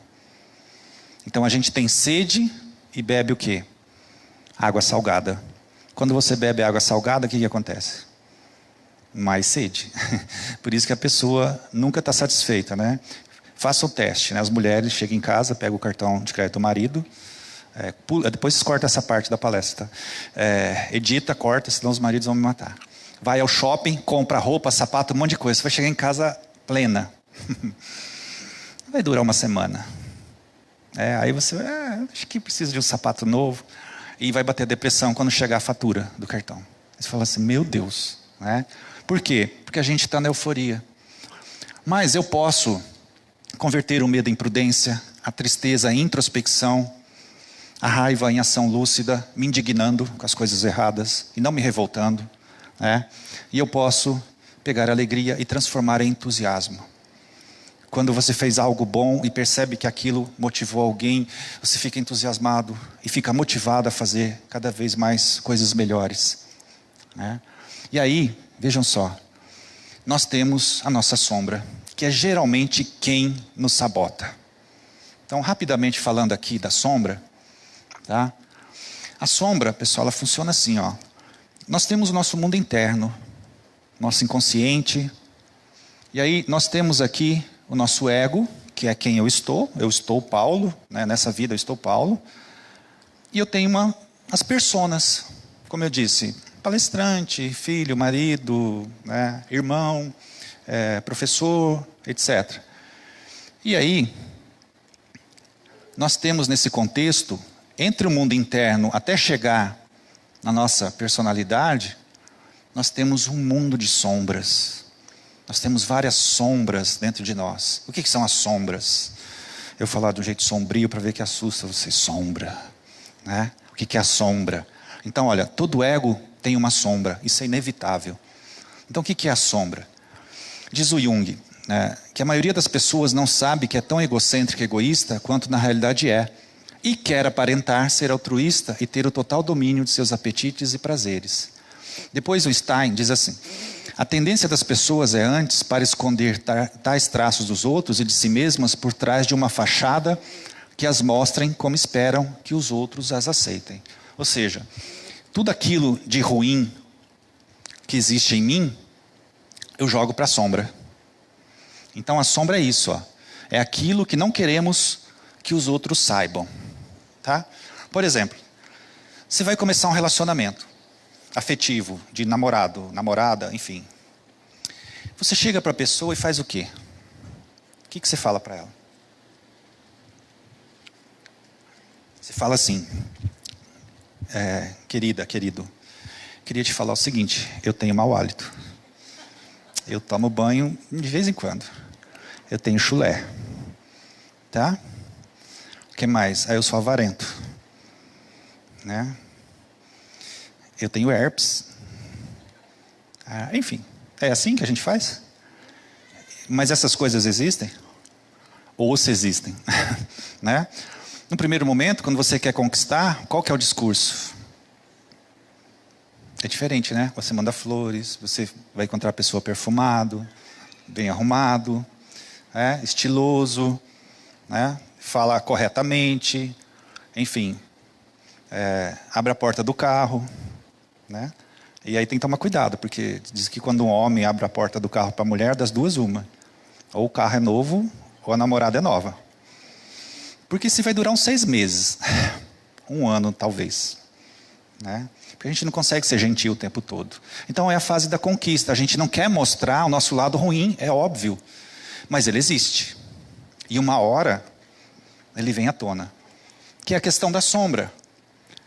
Então a gente tem sede e bebe o quê? Água salgada. Quando você bebe água salgada, o que acontece? Mais sede. Por isso que a pessoa nunca está satisfeita, né? Faça o teste, As mulheres chegam em casa, pegam o cartão de crédito do marido, depois vocês cortam essa parte da palestra. Edita, corta, senão os maridos vão me matar. Vai ao shopping, compra roupa, sapato, um monte de coisa. Você vai chegar em casa plena. Vai durar uma semana. Aí você, acho que precisa de um sapato novo. E vai bater depressão quando chegar a fatura do cartão. Você fala assim, meu Deus. Por quê? Porque a gente está na euforia. Mas eu posso converter o medo em prudência, a tristeza em introspecção, a raiva em ação lúcida, me indignando com as coisas erradas e não me revoltando. E eu posso pegar a alegria e transformar em entusiasmo. Quando você fez algo bom e percebe que aquilo motivou alguém, você fica entusiasmado e fica motivado a fazer cada vez mais coisas melhores. E aí, vejam só, nós temos a nossa sombra, que é geralmente quem nos sabota. Então, rapidamente falando aqui da sombra, tá? A sombra, pessoal, ela funciona assim, Nós temos o nosso mundo interno, nosso inconsciente, e aí nós temos aqui o nosso ego, que é quem eu estou Paulo, nessa vida eu estou Paulo, e eu tenho as personas, como eu disse, palestrante, filho, marido, irmão, professor, etc. E aí, nós temos nesse contexto, entre o mundo interno até chegar na nossa personalidade, nós temos um mundo de sombras. Nós temos várias sombras dentro de nós. O que são as sombras? Eu vou falar de um jeito sombrio para ver que assusta você. Sombra. O que é a sombra? Então, olha, todo ego tem uma sombra. Isso é inevitável. Então, o que é a sombra? Diz o Jung, que a maioria das pessoas não sabe que é tão egocêntrica e egoísta quanto na realidade é. E quer aparentar ser altruísta e ter o total domínio de seus apetites e prazeres. Depois o Stein diz assim: a tendência das pessoas é antes para esconder tais traços dos outros e de si mesmas por trás de uma fachada que as mostrem como esperam que os outros as aceitem. Ou seja, tudo aquilo de ruim que existe em mim, eu jogo para a sombra. Então a sombra é isso, é aquilo que não queremos que os outros saibam. Tá? Por exemplo, você vai começar um relacionamento afetivo, de namorado, namorada, enfim. Você chega para a pessoa e faz o quê? O que você fala para ela? Você fala assim: querida, querido, queria te falar o seguinte, eu tenho mau hálito. Eu tomo banho de vez em quando. Eu tenho chulé. Tá? O que mais? Eu sou avarento. Eu tenho herpes. Enfim, é assim que a gente faz? Mas essas coisas existem? Ou se existem? No primeiro momento, quando você quer conquistar, qual que é o discurso? É diferente, Você manda flores, você vai encontrar a pessoa perfumado, bem arrumado, estiloso, fala corretamente, enfim, abre a porta do carro, né? E aí tem que tomar cuidado, porque diz que quando um homem abre a porta do carro para a mulher, das duas uma. Ou o carro é novo, ou a namorada é nova. Porque se vai durar uns 6 meses, 1 ano talvez, né? Porque a gente não consegue ser gentil o tempo todo. Então é a fase da conquista. A gente não quer mostrar o nosso lado ruim, é óbvio. Mas ele existe. E uma hora, ele vem à tona. Que é a questão da sombra.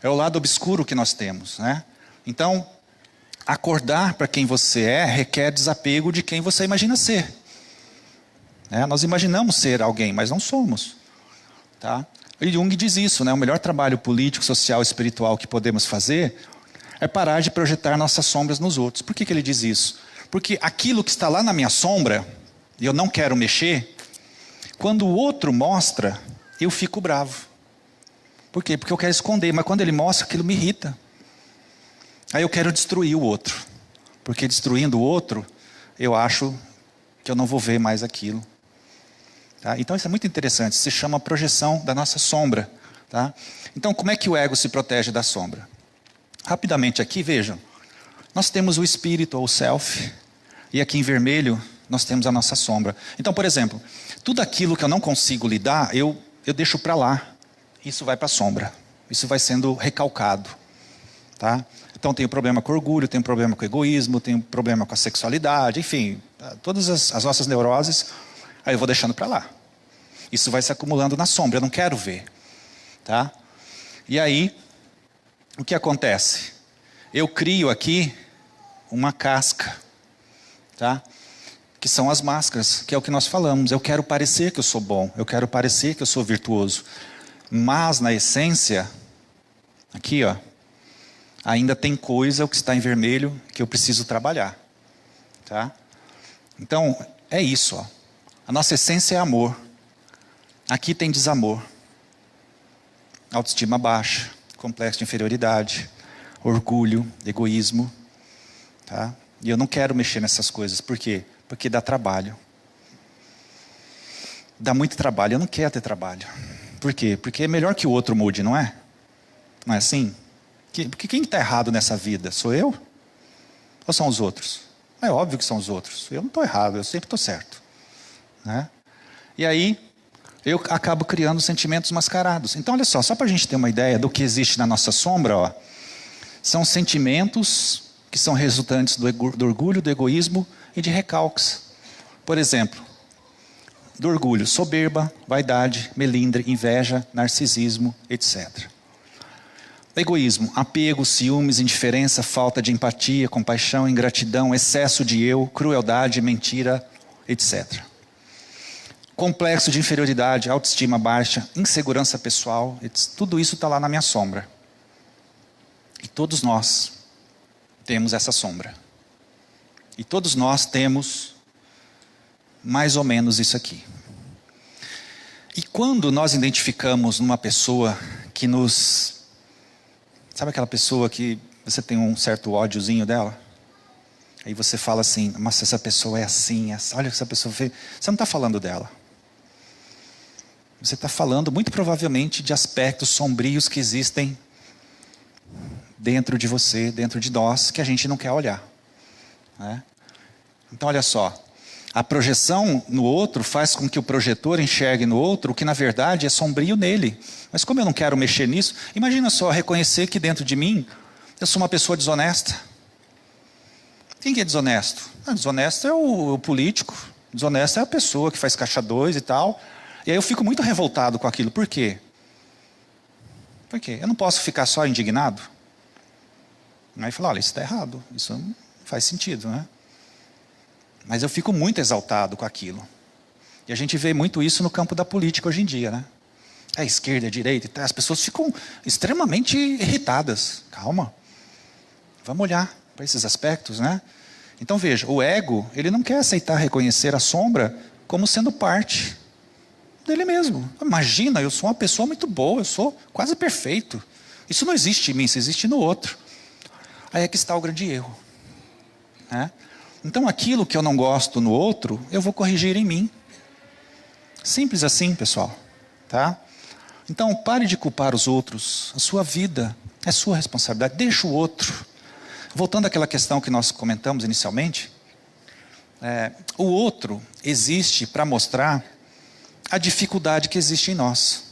É o lado obscuro que nós temos, né? Então, acordar para quem você é requer desapego de quem você imagina ser. Nós imaginamos ser alguém, mas não somos. Tá? E Jung diz isso, né? O melhor trabalho político, social, espiritual que podemos fazer é parar de projetar nossas sombras nos outros. Por que ele diz isso? Porque aquilo que está lá na minha sombra, e eu não quero mexer, quando o outro mostra, eu fico bravo. Por quê? Porque eu quero esconder, mas quando ele mostra, aquilo me irrita. Aí eu quero destruir o outro. Porque destruindo o outro, eu acho que eu não vou ver mais aquilo. Tá? Então isso é muito interessante, se chama projeção da nossa sombra. Tá? Então como é que o ego se protege da sombra? Rapidamente aqui, vejam. Nós temos o espírito, ou o self, e aqui em vermelho nós temos a nossa sombra. Então, por exemplo, tudo aquilo que eu não consigo lidar, eu deixo para lá. Isso vai para a sombra. Isso vai sendo recalcado. Tá? Então tenho problema com orgulho, tenho problema com egoísmo, tenho problema com a sexualidade, enfim, todas as nossas neuroses, aí eu vou deixando para lá. Isso vai se acumulando na sombra, eu não quero ver. Tá? E aí, o que acontece? Eu crio aqui uma casca, tá? Que são as máscaras, que é o que nós falamos. Eu quero parecer que eu sou bom, eu quero parecer que eu sou virtuoso. Mas, na essência, aqui, ó, ainda tem coisa, o que está em vermelho, que eu preciso trabalhar. Tá? Então, é isso. Ó. A nossa essência é amor. Aqui tem desamor. Autoestima baixa, complexo de inferioridade, orgulho, egoísmo. Tá? E eu não quero mexer nessas coisas. Por quê? Porque dá trabalho. Dá muito trabalho. Eu não quero ter trabalho. Por quê? Porque é melhor que o outro mude, não é? Não é assim? Porque quem está errado nessa vida? Sou eu? Ou são os outros? É óbvio que são os outros. Eu não estou errado, eu sempre estou certo. Né? E aí, eu acabo criando sentimentos mascarados. Então, olha só para a gente ter uma ideia do que existe na nossa sombra, ó, são sentimentos que são resultantes do orgulho, do egoísmo e de recalques. Por exemplo, do orgulho, soberba, vaidade, melindre, inveja, narcisismo, etc. Egoísmo, apego, ciúmes, indiferença, falta de empatia, compaixão, ingratidão, excesso de eu, crueldade, mentira, etc. Complexo de inferioridade, autoestima baixa, insegurança pessoal, tudo isso está lá na minha sombra. E todos nós temos essa sombra. E todos nós temos mais ou menos isso aqui. E quando nós identificamos numa pessoa que nos... Sabe aquela pessoa que você tem um certo ódiozinho dela? Aí você fala assim, mas essa pessoa é assim, olha o que essa pessoa fez. Você não está falando dela. Você está falando, muito provavelmente, de aspectos sombrios que existem dentro de você, dentro de nós, que a gente não quer olhar. Né? Então, olha só. A projeção no outro faz com que o projetor enxergue no outro o que na verdade é sombrio nele. Mas como eu não quero mexer nisso, imagina só reconhecer que dentro de mim eu sou uma pessoa desonesta. Quem que é desonesto? Desonesto é o político, desonesto é a pessoa que faz caixa 2 e tal. E aí eu fico muito revoltado com aquilo. Por quê? Por quê? Eu não posso ficar só indignado? Aí fala, olha, isso está errado, isso não faz sentido, né? Mas eu fico muito exaltado com aquilo. E a gente vê muito isso no campo da política hoje em dia, né? É esquerda, é direita, as pessoas ficam extremamente irritadas. Calma. Vamos olhar para esses aspectos, né? Então veja, o ego, ele não quer aceitar reconhecer a sombra como sendo parte dele mesmo. Imagina, eu sou uma pessoa muito boa, eu sou quase perfeito. Isso não existe em mim, isso existe no outro. Aí é que está o grande erro. Né? Então aquilo que eu não gosto no outro, eu vou corrigir em mim. Simples assim, pessoal. Tá? Então, pare de culpar os outros. A sua vida é sua responsabilidade. Deixa o outro. Voltando àquela questão que nós comentamos inicialmente, o outro existe para mostrar a dificuldade que existe em nós.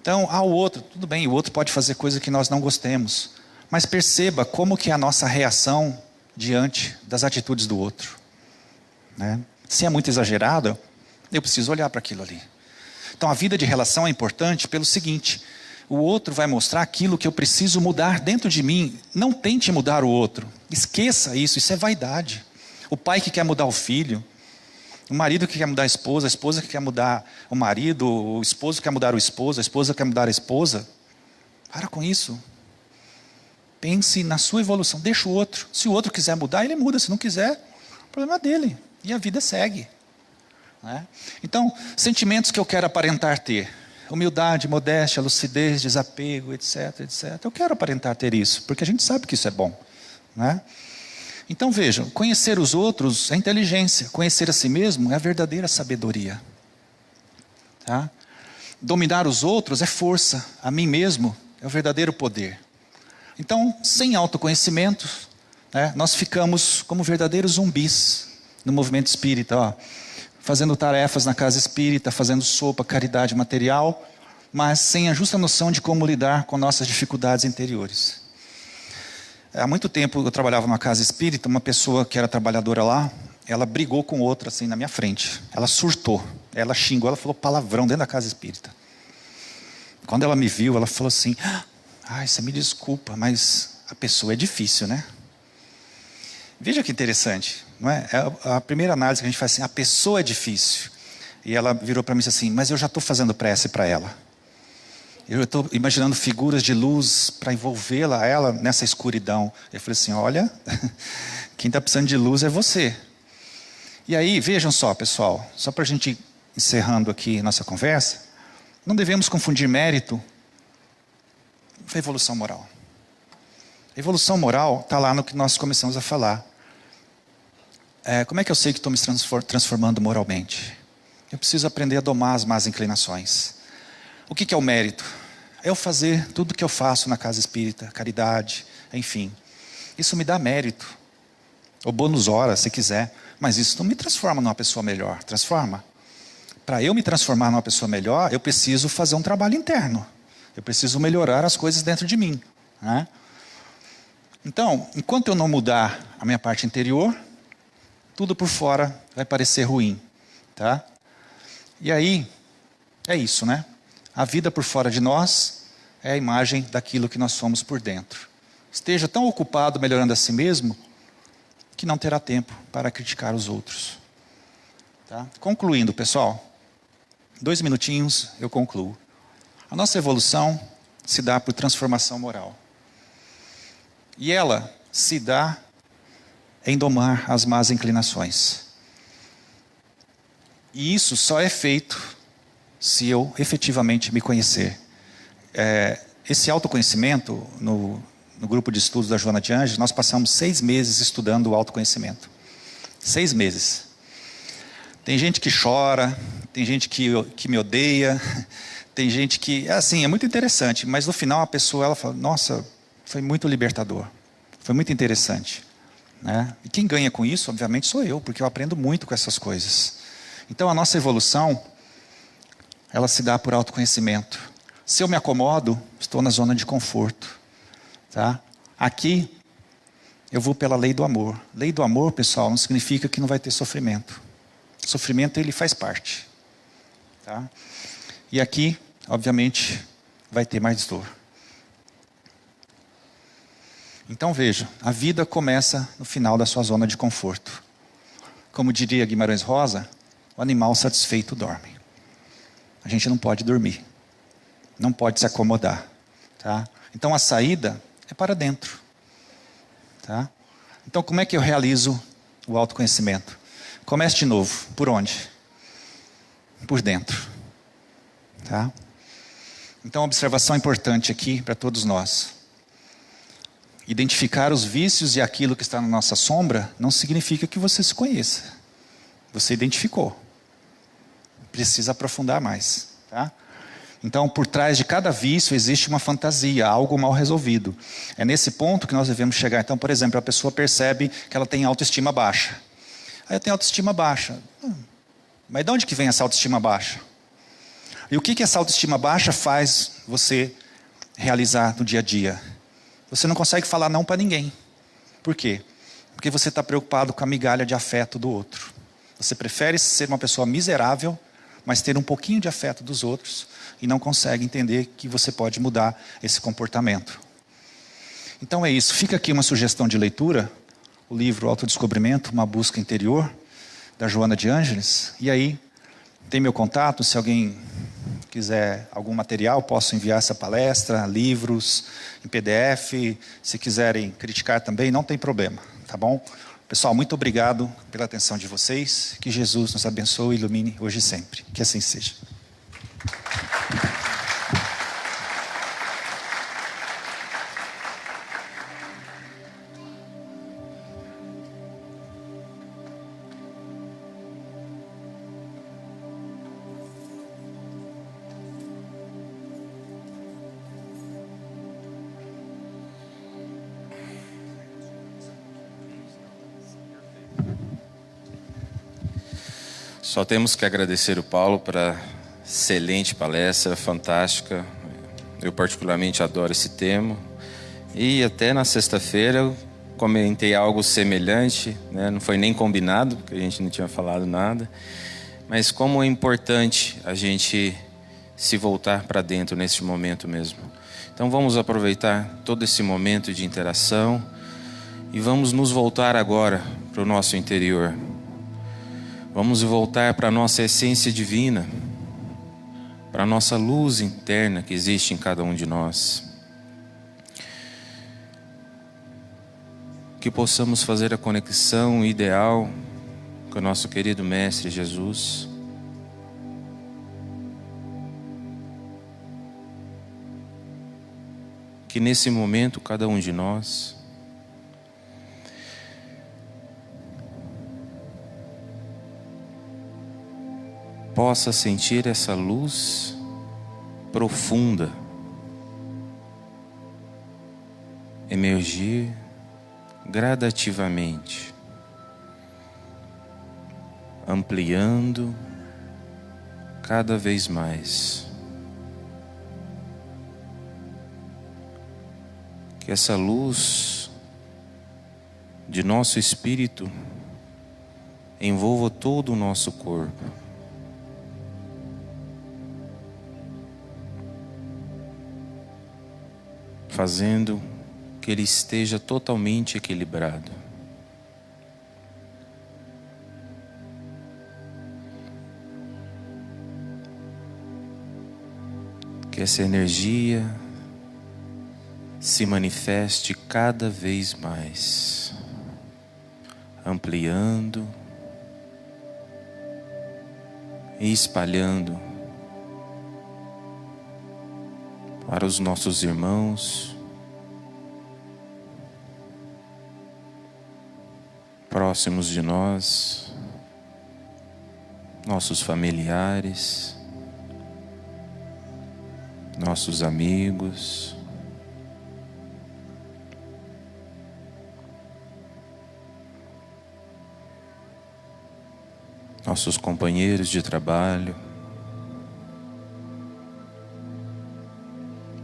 Então, o outro, tudo bem, o outro pode fazer coisa que nós não gostemos, mas perceba como que é a nossa reação diante das atitudes do outro. Né? Se é muito exagerado, eu preciso olhar para aquilo ali. Então, a vida de relação é importante pelo seguinte: o outro vai mostrar aquilo que eu preciso mudar dentro de mim. Não tente mudar o outro. Esqueça isso, isso é vaidade. O pai que quer mudar o filho, o marido que quer mudar a esposa que quer mudar o marido, o esposo que quer mudar o esposo, a esposa que quer mudar a esposa. Para com isso. Pense na sua evolução, deixa o outro. Se o outro quiser mudar, ele muda. Se não quiser, o problema é dele. E a vida segue. Né? Então, sentimentos que eu quero aparentar ter. Humildade, modéstia, lucidez, desapego, etc, etc. Eu quero aparentar ter isso, porque a gente sabe que isso é bom. Né? Então vejam, conhecer os outros é inteligência. Conhecer a si mesmo é a verdadeira sabedoria. Tá? Dominar os outros é força. A mim mesmo é o verdadeiro poder. Então, sem autoconhecimento, né, nós ficamos como verdadeiros zumbis no movimento espírita. Ó, fazendo tarefas na casa espírita, fazendo sopa, caridade material, mas sem a justa noção de como lidar com nossas dificuldades interiores. Há muito tempo eu trabalhava numa casa espírita, uma pessoa que era trabalhadora lá, ela brigou com outra assim na minha frente. Ela surtou, ela xingou, ela falou palavrão dentro da casa espírita. Quando ela me viu, ela falou assim: ai, você me desculpa, mas a pessoa é difícil, né? Veja que interessante, não é? A primeira análise que a gente faz assim: a pessoa é difícil. E ela virou para mim e disse assim: mas eu já estou fazendo prece para ela. Eu estou imaginando figuras de luz para envolvê-la, ela, nessa escuridão. Eu falei assim: olha, quem está precisando de luz é você. E aí, vejam só, pessoal, só para a gente encerrando aqui nossa conversa, não devemos confundir mérito com evolução moral. A evolução moral está lá no que nós começamos a falar. Como é que eu sei que estou me transformando moralmente? Eu preciso aprender a domar as más inclinações. O que é o mérito? É eu fazer tudo o que eu faço na casa espírita, caridade, enfim. Isso me dá mérito. Ou bônus hora, se quiser. Mas isso não me transforma numa pessoa melhor. Transforma? Para eu me transformar numa pessoa melhor, eu preciso fazer um trabalho interno. Eu preciso melhorar as coisas dentro de mim. Né? Então, enquanto eu não mudar a minha parte interior, tudo por fora vai parecer ruim. Tá? E aí, é isso, né? A vida por fora de nós é a imagem daquilo que nós somos por dentro. Esteja tão ocupado melhorando a si mesmo, que não terá tempo para criticar os outros. Tá? Concluindo, pessoal, 2 minutinhos eu concluo. A nossa evolução se dá por transformação moral. E ela se dá em domar as más inclinações. E isso só é feito se eu efetivamente me conhecer. Esse autoconhecimento, no grupo de estudos da Joana de Ângeles, nós passamos 6 meses estudando o autoconhecimento. 6 meses. Tem gente que chora, tem gente que me odeia, tem gente que... Assim, é muito interessante, mas no final a pessoa ela fala: nossa, foi muito libertador, foi muito interessante. Né? E quem ganha com isso, obviamente, sou eu, porque eu aprendo muito com essas coisas. Então a nossa evolução, ela se dá por autoconhecimento. Se eu me acomodo, estou na zona de conforto. Tá? Aqui, eu vou pela lei do amor. Lei do amor, pessoal, não significa que não vai ter sofrimento. Sofrimento, ele faz parte. Tá? E aqui, obviamente, vai ter mais dor. Então veja, a vida começa no final da sua zona de conforto. Como diria Guimarães Rosa, o animal satisfeito dorme. A gente não pode dormir. Não pode se acomodar. Tá? Então a saída é para dentro. Tá? Então como é que eu realizo o autoconhecimento? Comece de novo. Por onde? Por dentro. Tá? Então, uma observação importante aqui para todos nós. Identificar os vícios e aquilo que está na nossa sombra não significa que você se conheça. Você identificou. Precisa aprofundar mais. Tá? Então, por trás de cada vício existe uma fantasia, algo mal resolvido. É nesse ponto que nós devemos chegar. Então, por exemplo, a pessoa percebe que ela tem autoestima baixa. Aí eu tenho autoestima baixa. Mas de onde que vem essa autoestima baixa? E o que essa autoestima baixa faz você realizar no dia a dia? Você não consegue falar não para ninguém. Por quê? Porque você está preocupado com a migalha de afeto do outro. Você prefere ser uma pessoa miserável, mas ter um pouquinho de afeto dos outros, e não consegue entender que você pode mudar esse comportamento. Então é isso. Fica aqui uma sugestão de leitura, o livro Autodescobrimento, uma busca interior, da Joana de Ângeles. E aí, tem meu contato, se alguém quiser algum material, posso enviar essa palestra, livros, em PDF. Se quiserem criticar também, não tem problema, tá bom? Pessoal, muito obrigado pela atenção de vocês. Que Jesus nos abençoe e ilumine hoje e sempre. Que assim seja. Só temos que agradecer o Paulo pela excelente palestra, fantástica. Eu particularmente adoro esse tema. E até na sexta-feira eu comentei algo semelhante, né? Não foi nem combinado, porque a gente não tinha falado nada. Mas como é importante a gente se voltar para dentro nesse momento mesmo. Então vamos aproveitar todo esse momento de interação e vamos nos voltar agora para o nosso interior. Vamos voltar para a nossa essência divina, para a nossa luz interna que existe em cada um de nós. Que possamos fazer a conexão ideal com o nosso querido Mestre Jesus. Que nesse momento cada um de nós possa sentir essa luz profunda emergir gradativamente, ampliando cada vez mais. Que essa luz de nosso espírito envolva todo o nosso corpo. Fazendo que ele esteja totalmente equilibrado. Que essa energia se manifeste cada vez mais, ampliando e espalhando para os nossos irmãos, próximos de nós, nossos familiares, nossos amigos, nossos companheiros de trabalho.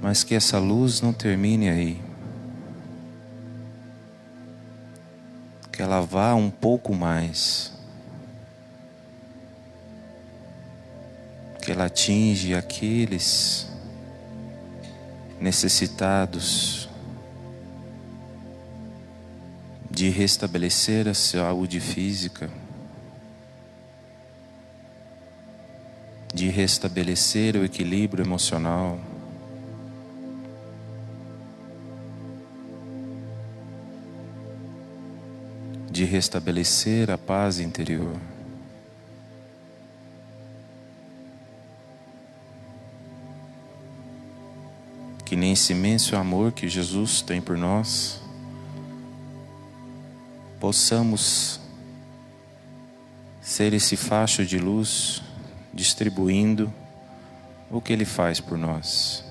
Mas que essa luz não termine aí. Que ela vá um pouco mais. Que ela atinge aqueles necessitados de restabelecer a saúde física, de restabelecer o equilíbrio emocional, de restabelecer a paz interior. Que nesse imenso amor que Jesus tem por nós, possamos ser esse facho de luz, distribuindo o que Ele faz por nós.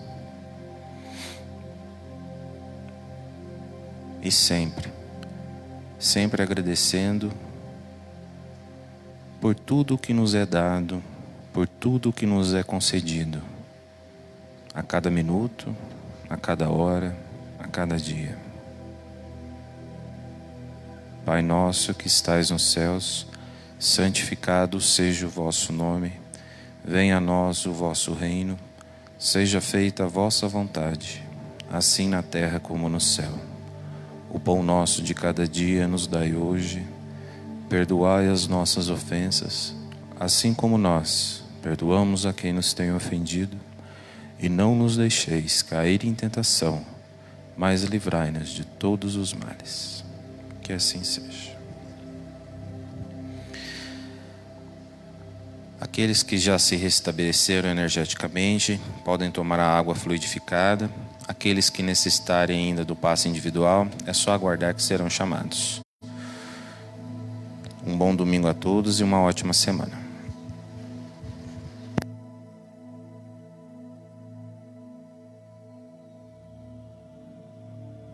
E sempre, sempre agradecendo por tudo que nos é dado, por tudo que nos é concedido, a cada minuto, a cada hora, a cada dia. Pai nosso que estais nos céus, santificado seja o vosso nome, venha a nós o vosso reino, seja feita a vossa vontade, assim na terra como no céu. O pão nosso de cada dia nos dai hoje, perdoai as nossas ofensas, assim como nós perdoamos a quem nos tem ofendido, e não nos deixeis cair em tentação, mas livrai-nos de todos os males. Que assim seja. Aqueles que já se restabeleceram energeticamente podem tomar a água fluidificada. Aqueles que necessitarem ainda do passe individual, é só aguardar que serão chamados. Um bom domingo a todos e uma ótima semana.